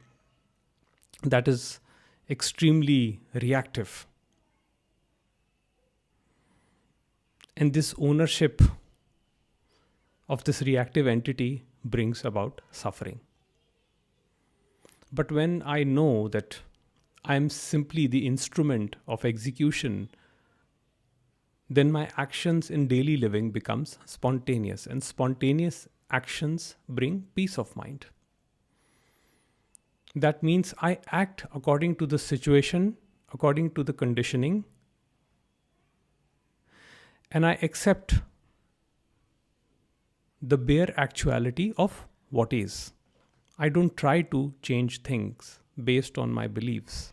that is extremely reactive. And this ownership of this reactive entity brings about suffering. But when I know that I am simply the instrument of execution, then my actions in daily living becomes spontaneous, and spontaneous actions bring peace of mind. That means I act according to the situation, according to the conditioning, and I accept the bare actuality of what is. I don't try to change things based on my beliefs.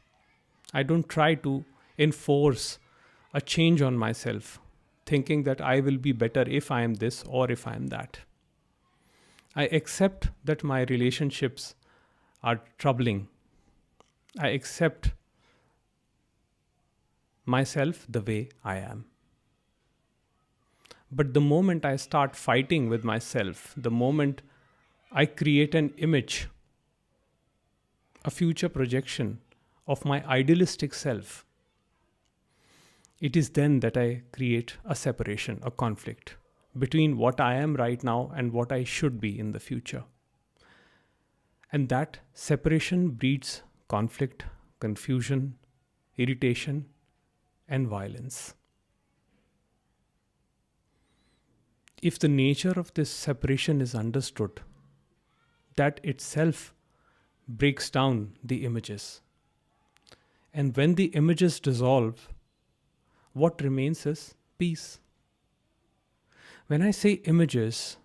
I don't try to enforce a change on myself, thinking that I will be better if I am this or if I am that. I accept that my relationships are troubling. I accept myself the way I am. But the moment I start fighting with myself, the moment I create an image, a future projection of my idealistic self, it is then that I create a separation, a conflict between what I am right now and what I should be in the future. And that separation breeds conflict, confusion, irritation, and violence. If the nature of this separation is understood, that itself breaks down the images. And when the images dissolve, what remains is peace. When I say images,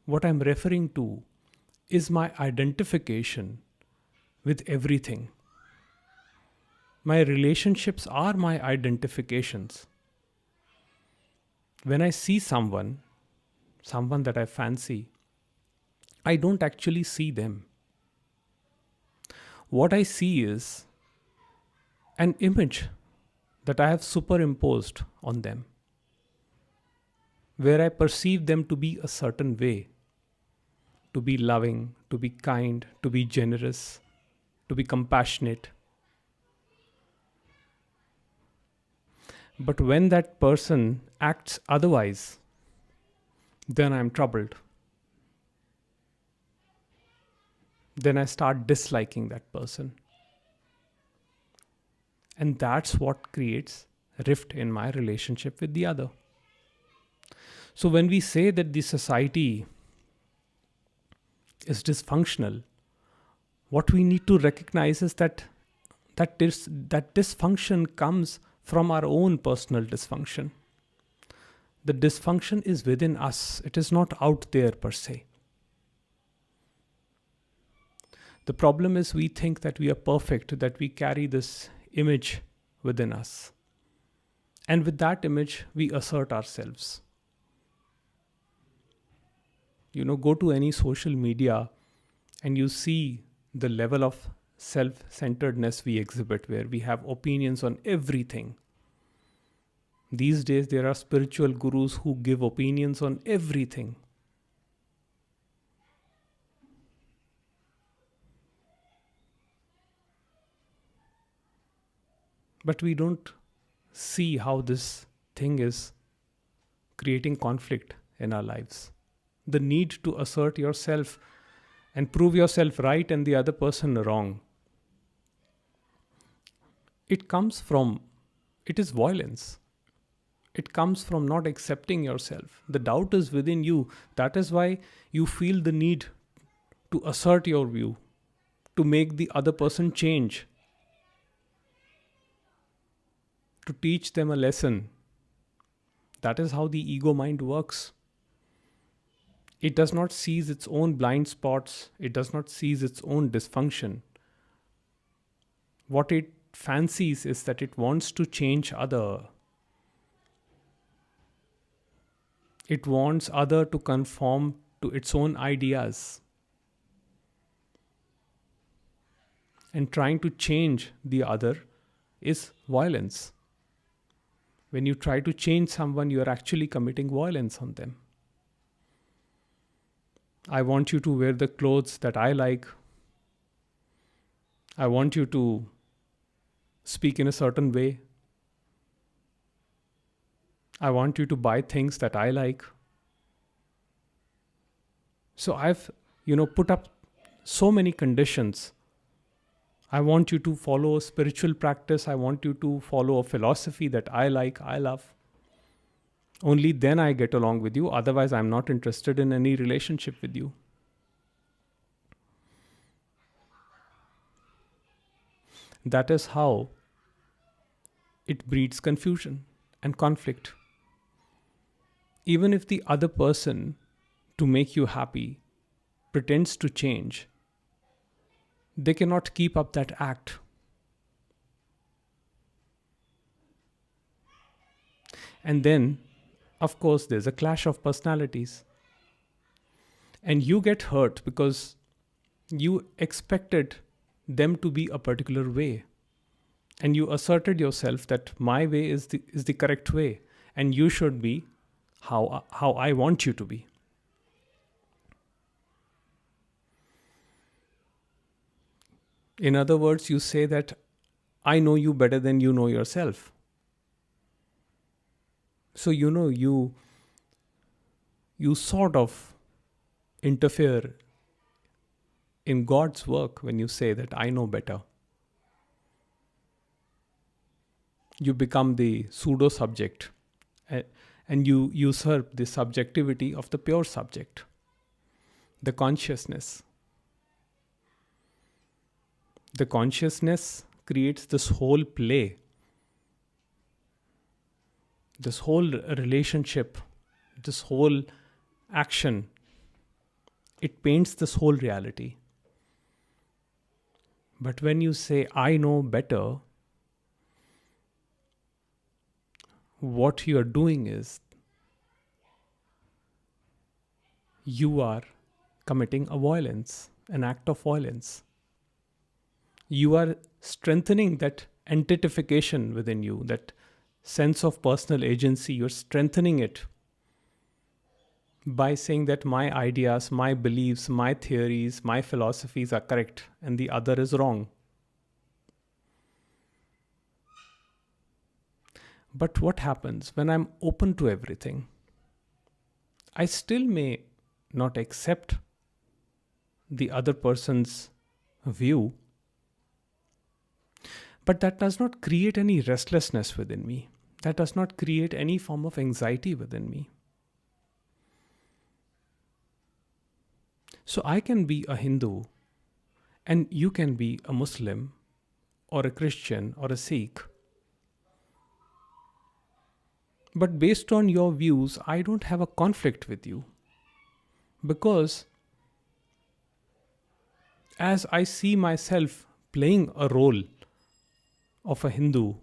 what I'm referring to is my identification with everything. My relationships are my identifications. When I see someone that I fancy, I don't actually see them. What I see is an image that I have superimposed on them, where I perceive them to be a certain way, to be loving, to be kind, to be generous, to be compassionate. But when that person acts otherwise, then I'm troubled. Then I start disliking that person. And that's what creates rift in my relationship with the other. So when we say that the society is dysfunctional, what we need to recognize is that dysfunction comes from our own personal dysfunction. The dysfunction is within us. It is not out there per se. The problem is we think that we are perfect, that we carry this image within us. And with that image, we assert ourselves. Go to any social media and you see the level of self-centeredness we exhibit, where we have opinions on everything. These days, there are spiritual gurus who give opinions on everything. But we don't see how this thing is creating conflict in our lives. The need to assert yourself and prove yourself right and the other person wrong. It is violence. It comes from not accepting yourself. The doubt is within you. That is why you feel the need to assert your view, to make the other person change, to teach them a lesson. That is how the ego mind works. It does not seize its own blind spots. It does not seize its own dysfunction. What it fancies is that it wants to change other. It wants other to conform to its own ideas. And trying to change the other is violence. When you try to change someone, you are actually committing violence on them. I want you to wear the clothes that I like. I want you to speak in a certain way. I want you to buy things that I like. So I've, put up so many conditions. I want you to follow a spiritual practice. I want you to follow a philosophy that I like, I love. Only then I get along with you. Otherwise, I'm not interested in any relationship with you. That is how it breeds confusion and conflict. Even if the other person, to make you happy, pretends to change, they cannot keep up that act. And then, of course, there's a clash of personalities. And you get hurt because you expected them to be a particular way. And you asserted yourself that my way is the correct way. And you should be how I want you to be. In other words, you say that I know you better than you know yourself. So you sort of interfere in God's work when you say that I know better. You become the pseudo subject, and you usurp the subjectivity of the pure subject, the consciousness. The consciousness creates this whole play, this whole relationship, this whole action. It paints this whole reality. But when you say, I know better, what you are doing is you are committing a violence, an act of violence. You are strengthening that entitification within you, that sense of personal agency. You're strengthening it by saying that my ideas, my beliefs, my theories, my philosophies are correct and the other is wrong. But what happens when I'm open to everything? I still may not accept the other person's view, but that does not create any restlessness within me. That does not create any form of anxiety within me. So I can be a Hindu and you can be a Muslim or a Christian or a Sikh. But based on your views, I don't have a conflict with you. Because as I see myself playing a role of a Hindu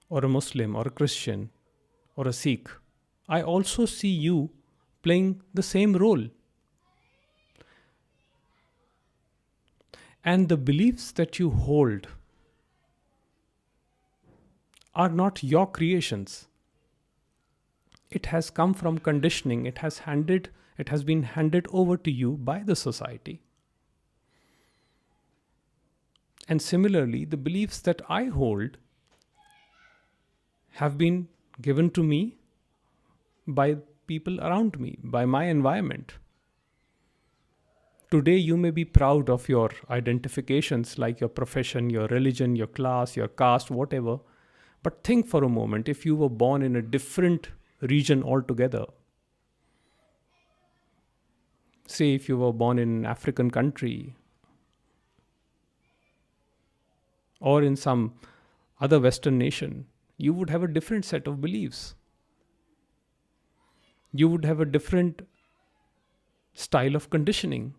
or a Muslim or a Christian or a Sikh, I also see you playing the same role. And the beliefs that you hold are not your creations. It has come from conditioning. It has been handed over to you by the society. And similarly, the beliefs that I hold have been given to me by people around me, by my environment. Today, you may be proud of your identifications like your profession, your religion, your class, your caste, whatever. But think for a moment, if you were born in a different region altogether, say if you were born in an African country or in some other Western nation, you would have a different set of beliefs. You would have a different style of conditioning.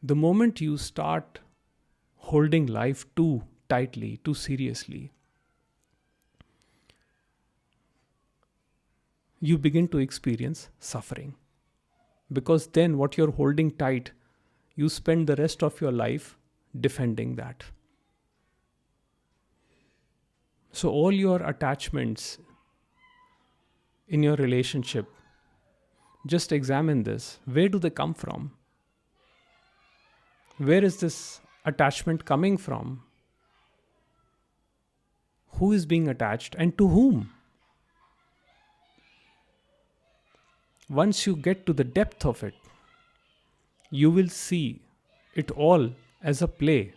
The moment you start holding life too tightly, too seriously, you begin to experience suffering. Because then what you're holding tight, you spend the rest of your life defending that. So all your attachments in your relationship, just examine this. Where do they come from? Where is this attachment coming from? Who is being attached and to whom? Once you get to the depth of it, you will see it all as a play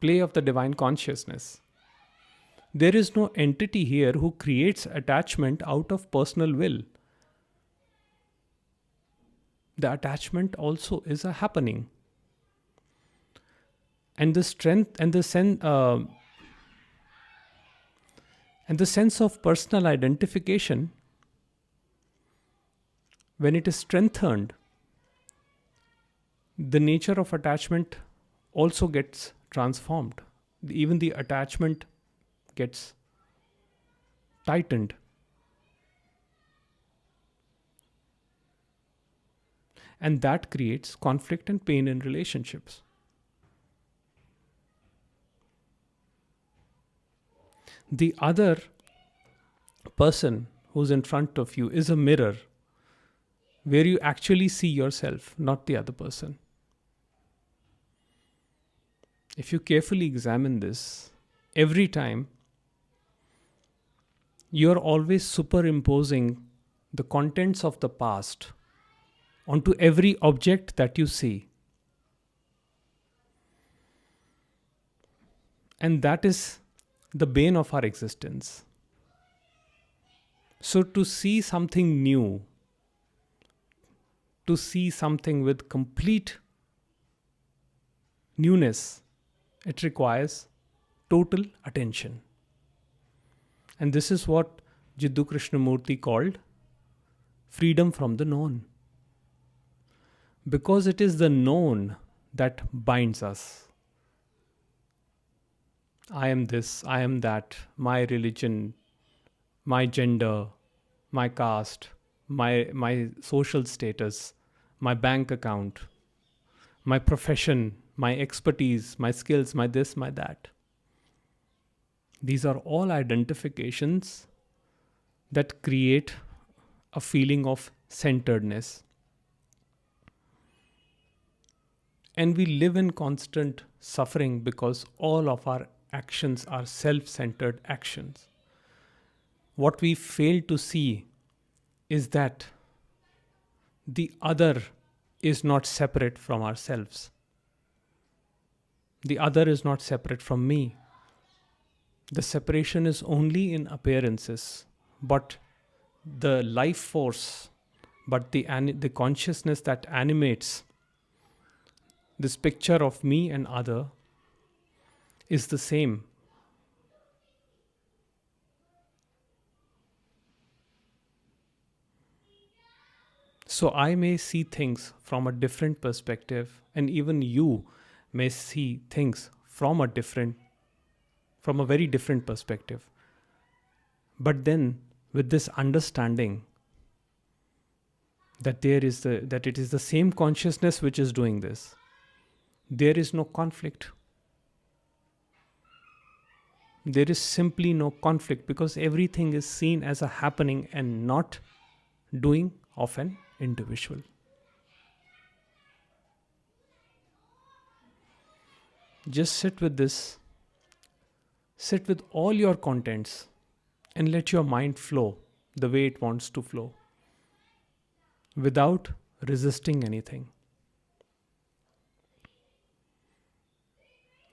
of the divine consciousness. There is no entity here who creates attachment out of personal will. The attachment also is a happening. And the strength and the sense of personal identification When it is strengthened, the nature of attachment also gets transformed. Even the attachment gets tightened. And that creates conflict and pain in relationships. The other person who's in front of you is a mirror where you actually see yourself, not the other person. If you carefully examine this, every time you're always superimposing the contents of the past onto every object that you see. And that is the bane of our existence. So, to see something new, to see something with complete newness, it requires total attention. And this is what Jiddu Krishnamurti called freedom from the known. Because it is the known that binds us. I am this, I am that, my religion, my gender, my caste, my social status, my bank account, my profession, my expertise, my skills, my this, my that. These are all identifications that create a feeling of centeredness. And we live in constant suffering because all of our actions are self-centered actions. What we fail to see is that the other is not separate from ourselves. The other is not separate from me. The separation is only in appearances, but the life force, but the consciousness that animates this picture of me and other is the same. So I may see things from a different perspective, and even you may see things from a very different perspective. But then, with this understanding that it is the same consciousness which is doing this, there is no conflict. There is simply no conflict because everything is seen as a happening and not doing of an individual. Just sit with this. Sit with all your contents and let your mind flow the way it wants to flow without resisting anything.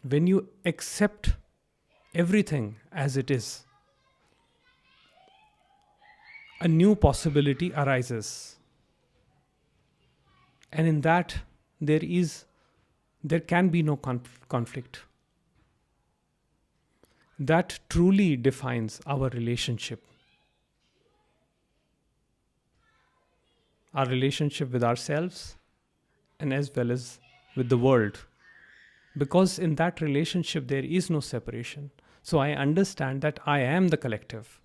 When you accept everything as it is, a new possibility arises. And in that, there can be no conflict. That truly defines our relationship. Our relationship with ourselves and as well as with the world. Because in that relationship, there is no separation. So I understand that I am the collective.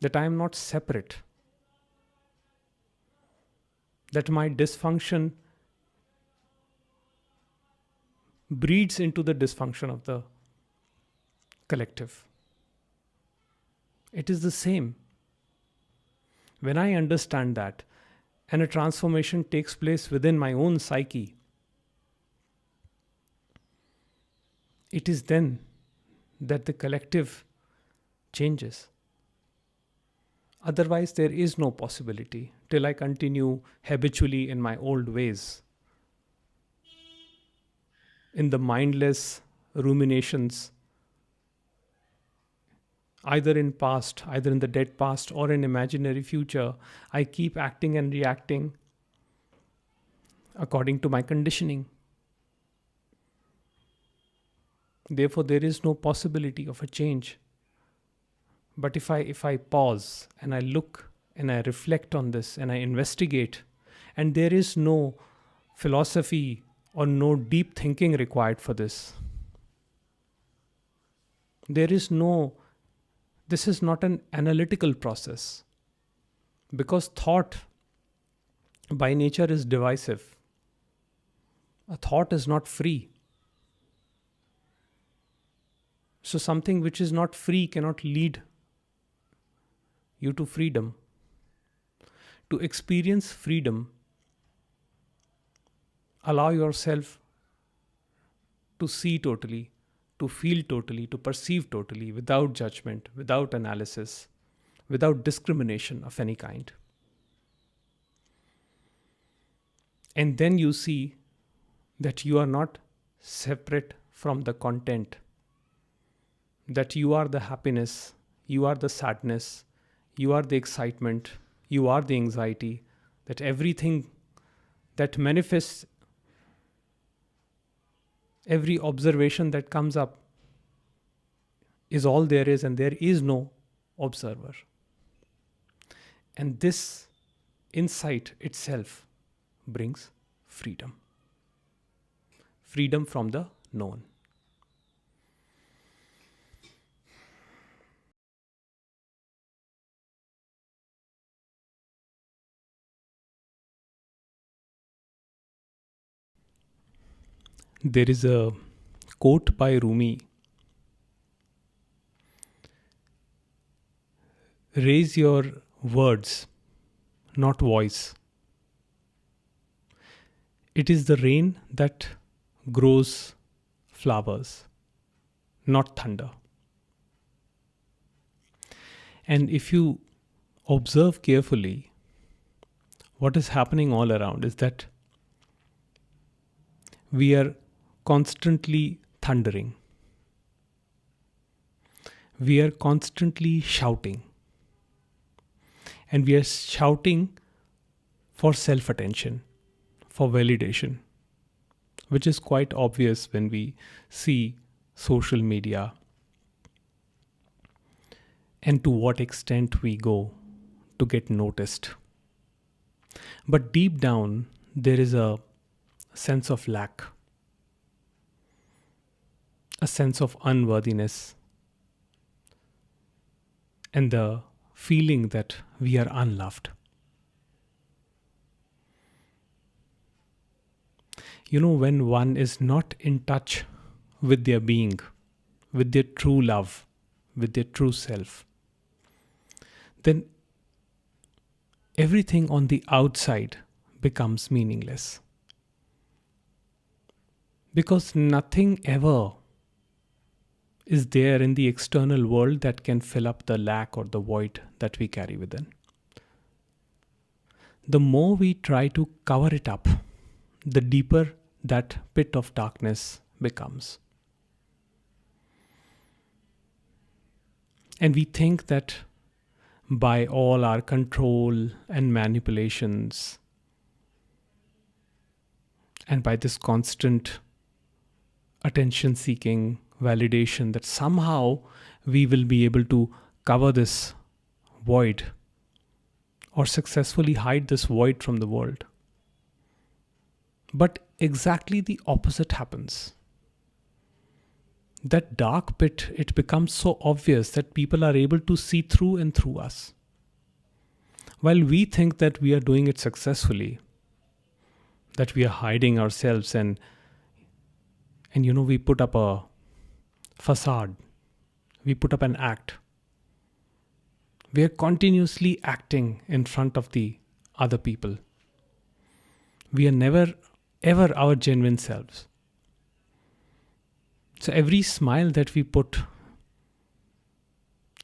That I am not separate. That my dysfunction breeds into the dysfunction of the collective. It is the same. When I understand that, and a transformation takes place within my own psyche, it is then that the collective changes. Otherwise, there is no possibility till I continue habitually in my old ways, in the mindless ruminations, either in past, either in the dead past or in imaginary future. I keep acting and reacting according to my conditioning. Therefore, there is no possibility of a change. But if I pause and I look and I reflect on this and I investigate, and there is no philosophy or no deep thinking required for this. There is no, this is not an analytical process, because thought by nature is divisive. A thought is not free. So something which is not free cannot lead you to freedom. To experience freedom, allow yourself to see totally, to feel totally, to perceive totally, without judgment, without analysis, without discrimination of any kind. And then you see that you are not separate from the content, that you are the happiness, you are the sadness, you are the excitement, you are the anxiety, that everything that manifests, every observation that comes up is all there is, and there is no observer. And this insight itself brings freedom. Freedom from the known. There is a quote by Rumi: raise your words, not voice. It is the rain that grows flowers, not thunder. And if you observe carefully, what is happening all around is that we are constantly thundering. We are constantly shouting. And we are shouting for self-attention, for validation, which is quite obvious when we see social media and to what extent we go to get noticed. But deep down, there is a sense of lack, a sense of unworthiness, and the feeling that we are unloved. You know, when one is not in touch with their being, with their true love, with their true self, then everything on the outside becomes meaningless. Because nothing ever is there in the external world that can fill up the lack or the void that we carry within. The more we try to cover it up, the deeper that pit of darkness becomes. And we think that by all our control and manipulations, and by this constant attention seeking, validation, that somehow we will be able to cover this void or successfully hide this void from the world. But exactly the opposite happens. That dark pit, it becomes so obvious that people are able to see through and through us. While we think that we are doing it successfully, that we are hiding ourselves and we put up a facade, we put up an act. We are continuously acting in front of the other people. We are never ever our genuine selves. So every smile that we put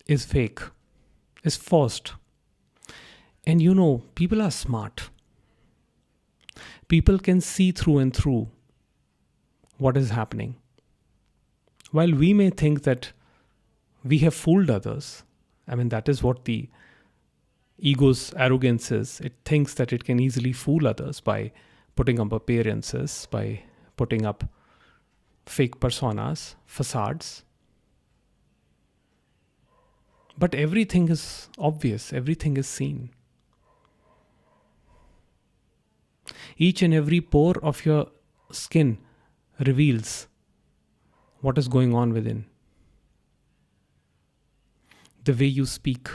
is fake, is forced. And people are smart. People can see through and through what is happening. While we may think that we have fooled others, that is what the ego's arrogance is. It thinks that it can easily fool others by putting up appearances, by putting up fake personas, facades. But everything is obvious, everything is seen. Each and every pore of your skin reveals what is going on within. The way you speak,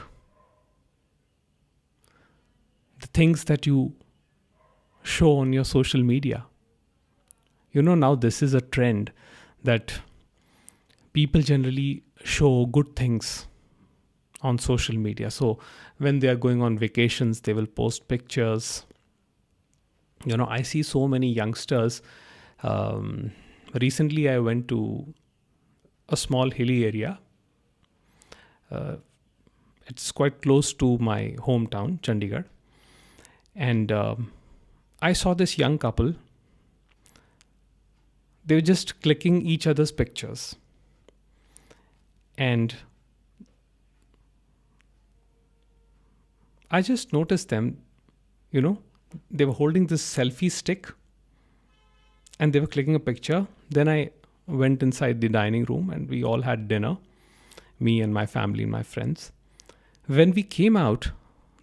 the things that you show on your social media. Now this is a trend that people generally show good things on social media. So when they are going on vacations, they will post pictures. I see so many youngsters. Recently, I went to a small hilly area. It's quite close to my hometown, Chandigarh. And I saw this young couple. They were just clicking each other's pictures. And I just noticed them, they were holding this selfie stick and they were clicking a picture. Then I went inside the dining room and we all had dinner, me and my family and my friends. When we came out,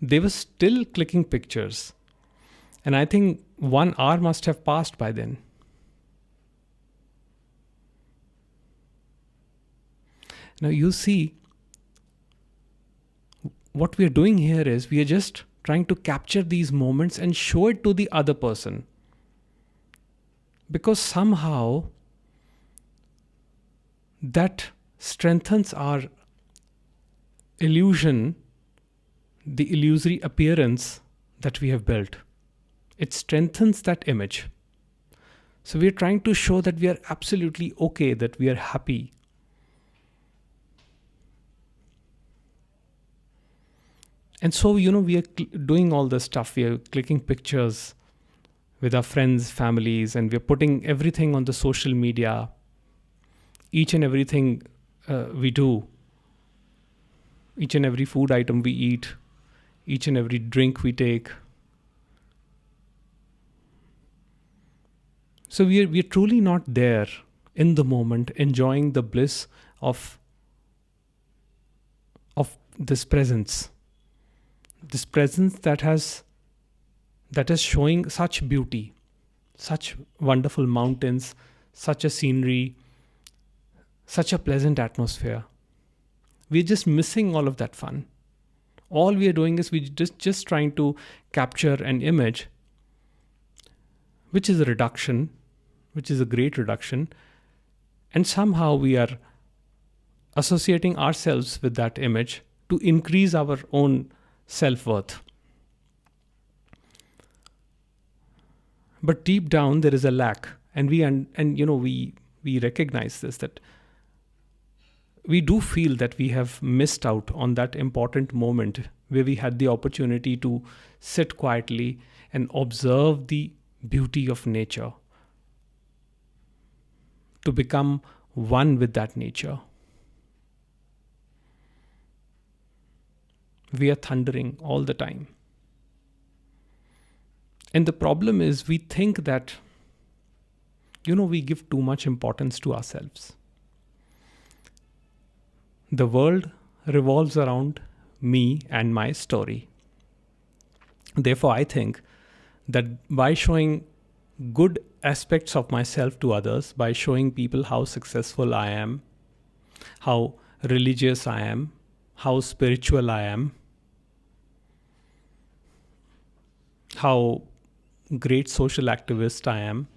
they were still clicking pictures. And I think 1 hour must have passed by then. Now you see, what we are doing here is we are just trying to capture these moments and show it to the other person. Because somehow that strengthens our illusion, the illusory appearance that we have built. It strengthens that image. So we are trying to show that we are absolutely okay, that we are happy. And so, we are doing all this stuff. We are clicking pictures with our friends, families, and we are putting everything on the social media. Each and everything we do, each and every food item we eat, each and every drink we take. So we are truly not there in the moment, enjoying the bliss of this presence. This presence that is showing such beauty, such wonderful mountains, such a scenery, such a pleasant atmosphere. We're just missing all of that fun. All we are doing is we're just trying to capture an image, which is a reduction, which is a great reduction. And somehow we are associating ourselves with that image to increase our own self-worth. But deep down there is a lack, and we recognize this, that we do feel that we have missed out on that important moment where we had the opportunity to sit quietly and observe the beauty of nature, to become one with that nature. We are thundering all the time. And the problem is we think that, we give too much importance to ourselves. The world revolves around me and my story. Therefore, I think that by showing good aspects of myself to others, by showing people how successful I am, how religious I am, how spiritual I am, how great social activist I am,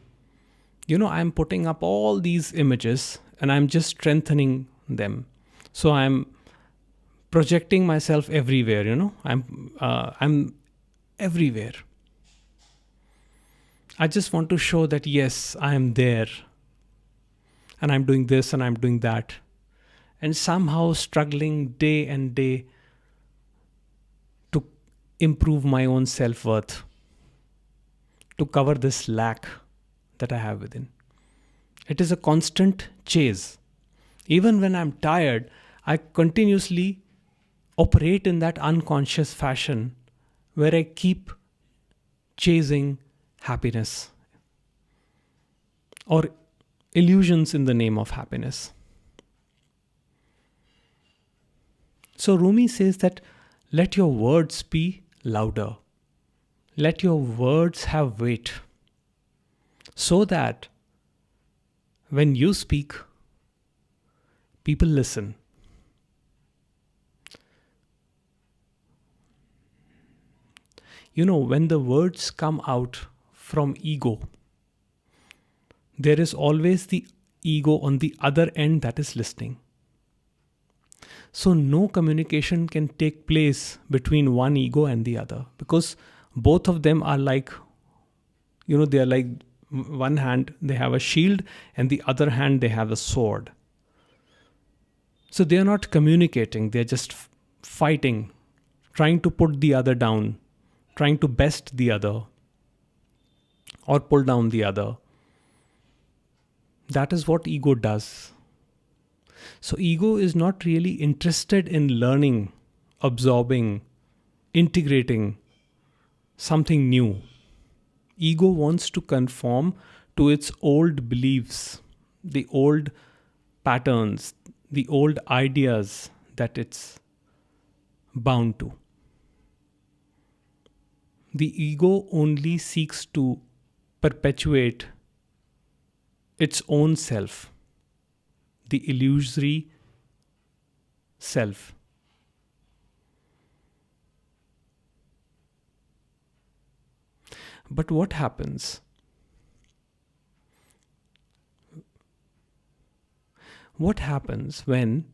I'm putting up all these images and I'm just strengthening them. So I'm projecting myself everywhere, I'm everywhere. I just want to show that, yes, I am there and I'm doing this and I'm doing that. And somehow struggling day and day to improve my own self-worth, to cover this lack that I have within. It is a constant chase. Even when I'm tired, I continuously operate in that unconscious fashion where I keep chasing happiness or illusions in the name of happiness. So Rumi says that let your words be louder. Let your words have weight. So that when you speak, people listen. When the words come out from ego, there is always the ego on the other end that is listening. So no communication can take place between one ego and the other, because both of them are like, they are like, one hand they have a shield and the other hand they have a sword. So they are not communicating, they are just fighting, trying to put the other down, trying to best the other or pull down the other. That is what ego does. So ego is not really interested in learning, absorbing, integrating something new. Ego wants to conform to its old beliefs, the old patterns, the old ideas that it's bound to. The ego only seeks to perpetuate its own self, the illusory self. But what happens? What happens when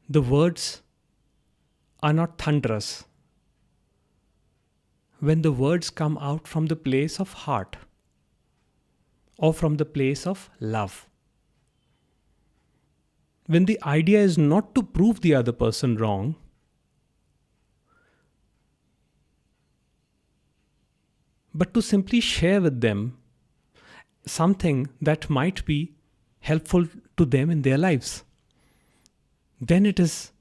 the words are not thunderous? When the words come out from the place of heart or from the place of love? When the idea is not to prove the other person wrong, but to simply share with them something that might be helpful to them in their lives, then it is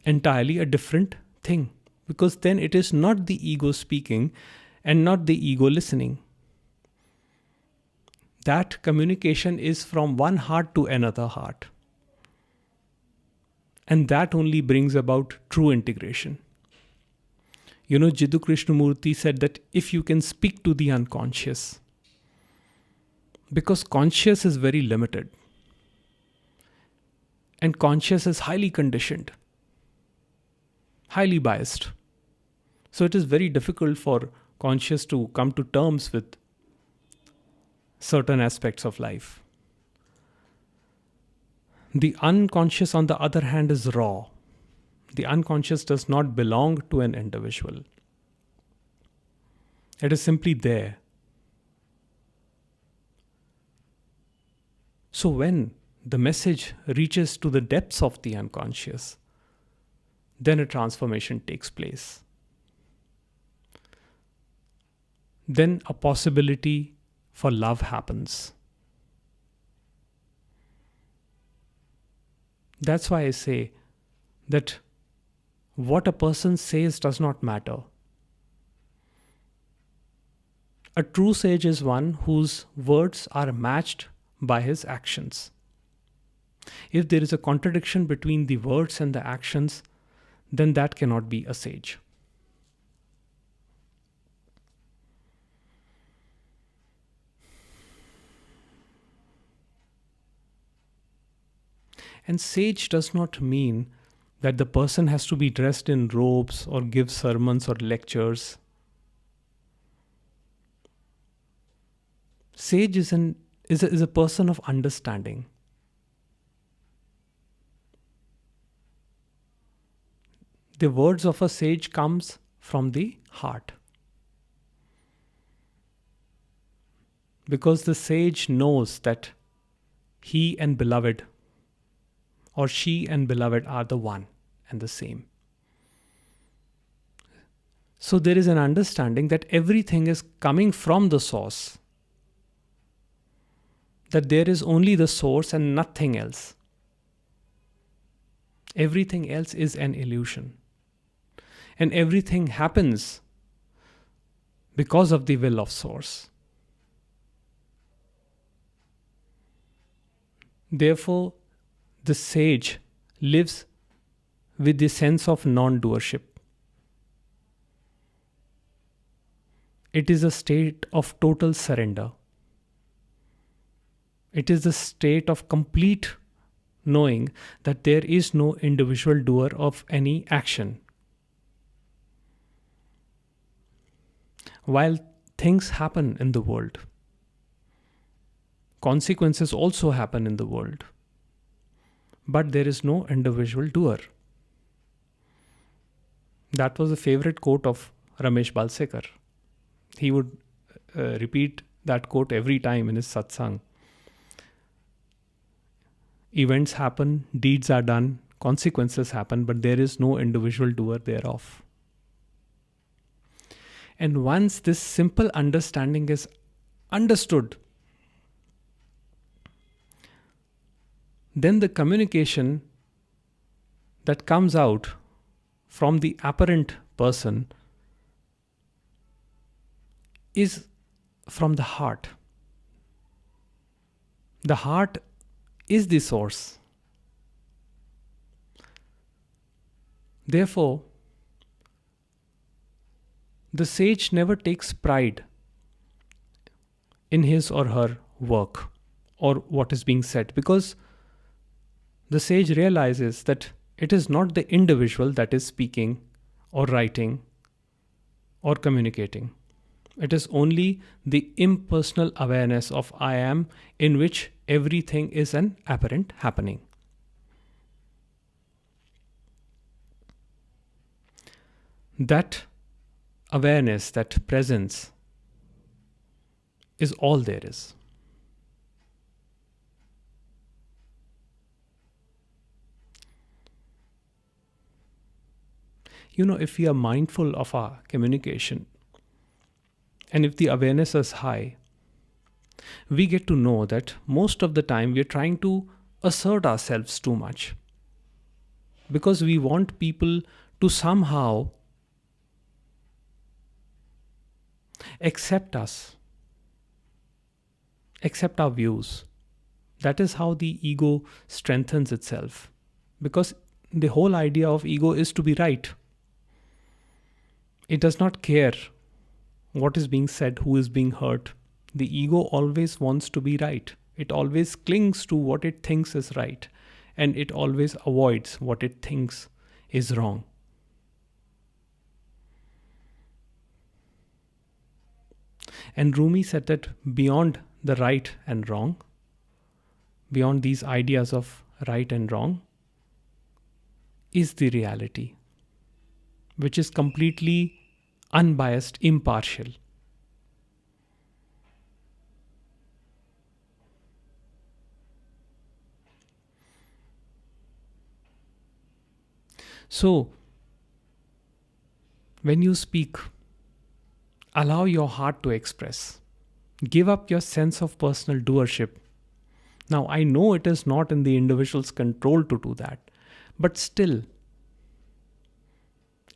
entirely a different thing, because then it is not the ego speaking and not the ego listening. That communication is from one heart to another heart. And that only brings about true integration. Jiddu Krishnamurti said that if you can speak to the unconscious, because conscious is very limited and conscious is highly conditioned, highly biased. So it is very difficult for conscious to come to terms with certain aspects of life. The unconscious, on the other hand, is raw. The unconscious does not belong to an individual. It is simply there. So when the message reaches to the depths of the unconscious, then a transformation takes place. Then a possibility for love happens. That's why I say that what a person says does not matter. A true sage is one whose words are matched by his actions. If there is a contradiction between the words and the actions, then that cannot be a sage. And sage does not mean that the person has to be dressed in robes or give sermons or lectures. Sage is a person of understanding. The words of a sage comes from the heart. Because the sage knows that he and beloved, or she and beloved, are the one and the same. So there is an understanding that everything is coming from the source. That there is only the source and nothing else. Everything else is an illusion. And everything happens because of the will of source. Therefore, the sage lives with the sense of non-doership. It is a state of total surrender. It is the state of complete knowing that there is no individual doer of any action. While things happen in the world, consequences also happen in the world, but there is no individual doer. That was a favorite quote of Ramesh Balsekar. He would repeat that quote every time in his satsang. Events happen, deeds are done, consequences happen, but there is no individual doer thereof. And once this simple understanding is understood, then the communication that comes out from the apparent person is from the heart. The heart is the source. Therefore, the sage never takes pride in his or her work or what is being said, because the sage realizes that it is not the individual that is speaking or writing or communicating. It is only the impersonal awareness of I am, in which everything is an apparent happening. That awareness, that presence, is all there is. If we are mindful of our communication, and if the awareness is high, we get to know that most of the time we are trying to assert ourselves too much, because we want people to somehow accept us, accept our views. That is how the ego strengthens itself, because the whole idea of ego is to be right. It does not care what is being said, who is being hurt. The ego always wants to be right. It always clings to what it thinks is right, and it always avoids what it thinks is wrong. And Rumi said that beyond the right and wrong, beyond these ideas of right and wrong, is the reality, which is completely unbiased, impartial. So, when you speak, allow your heart to express. Give up your sense of personal doership. Now, I know it is not in the individual's control to do that, but still,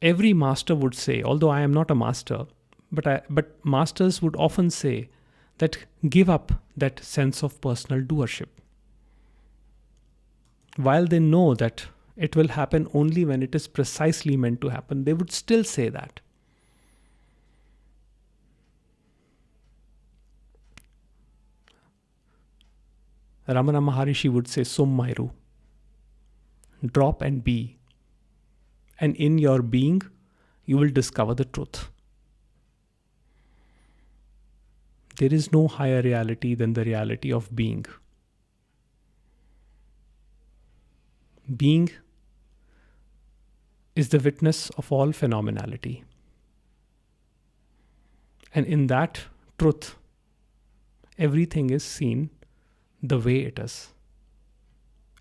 every master would say, although I am not a master, but masters would often say that give up that sense of personal doership. While they know that it will happen only when it is precisely meant to happen, they would still say that. Ramana Maharishi would say, Summairu, drop and be. And in your being, you will discover the truth. There is no higher reality than the reality of being. Being is the witness of all phenomenality. And in that truth, everything is seen the way it is.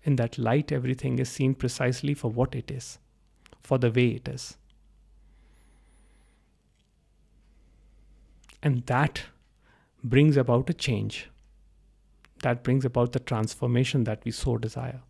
In that light, everything is seen precisely for what it is, for the way it is. And that brings about a change. That brings about the transformation that we so desire.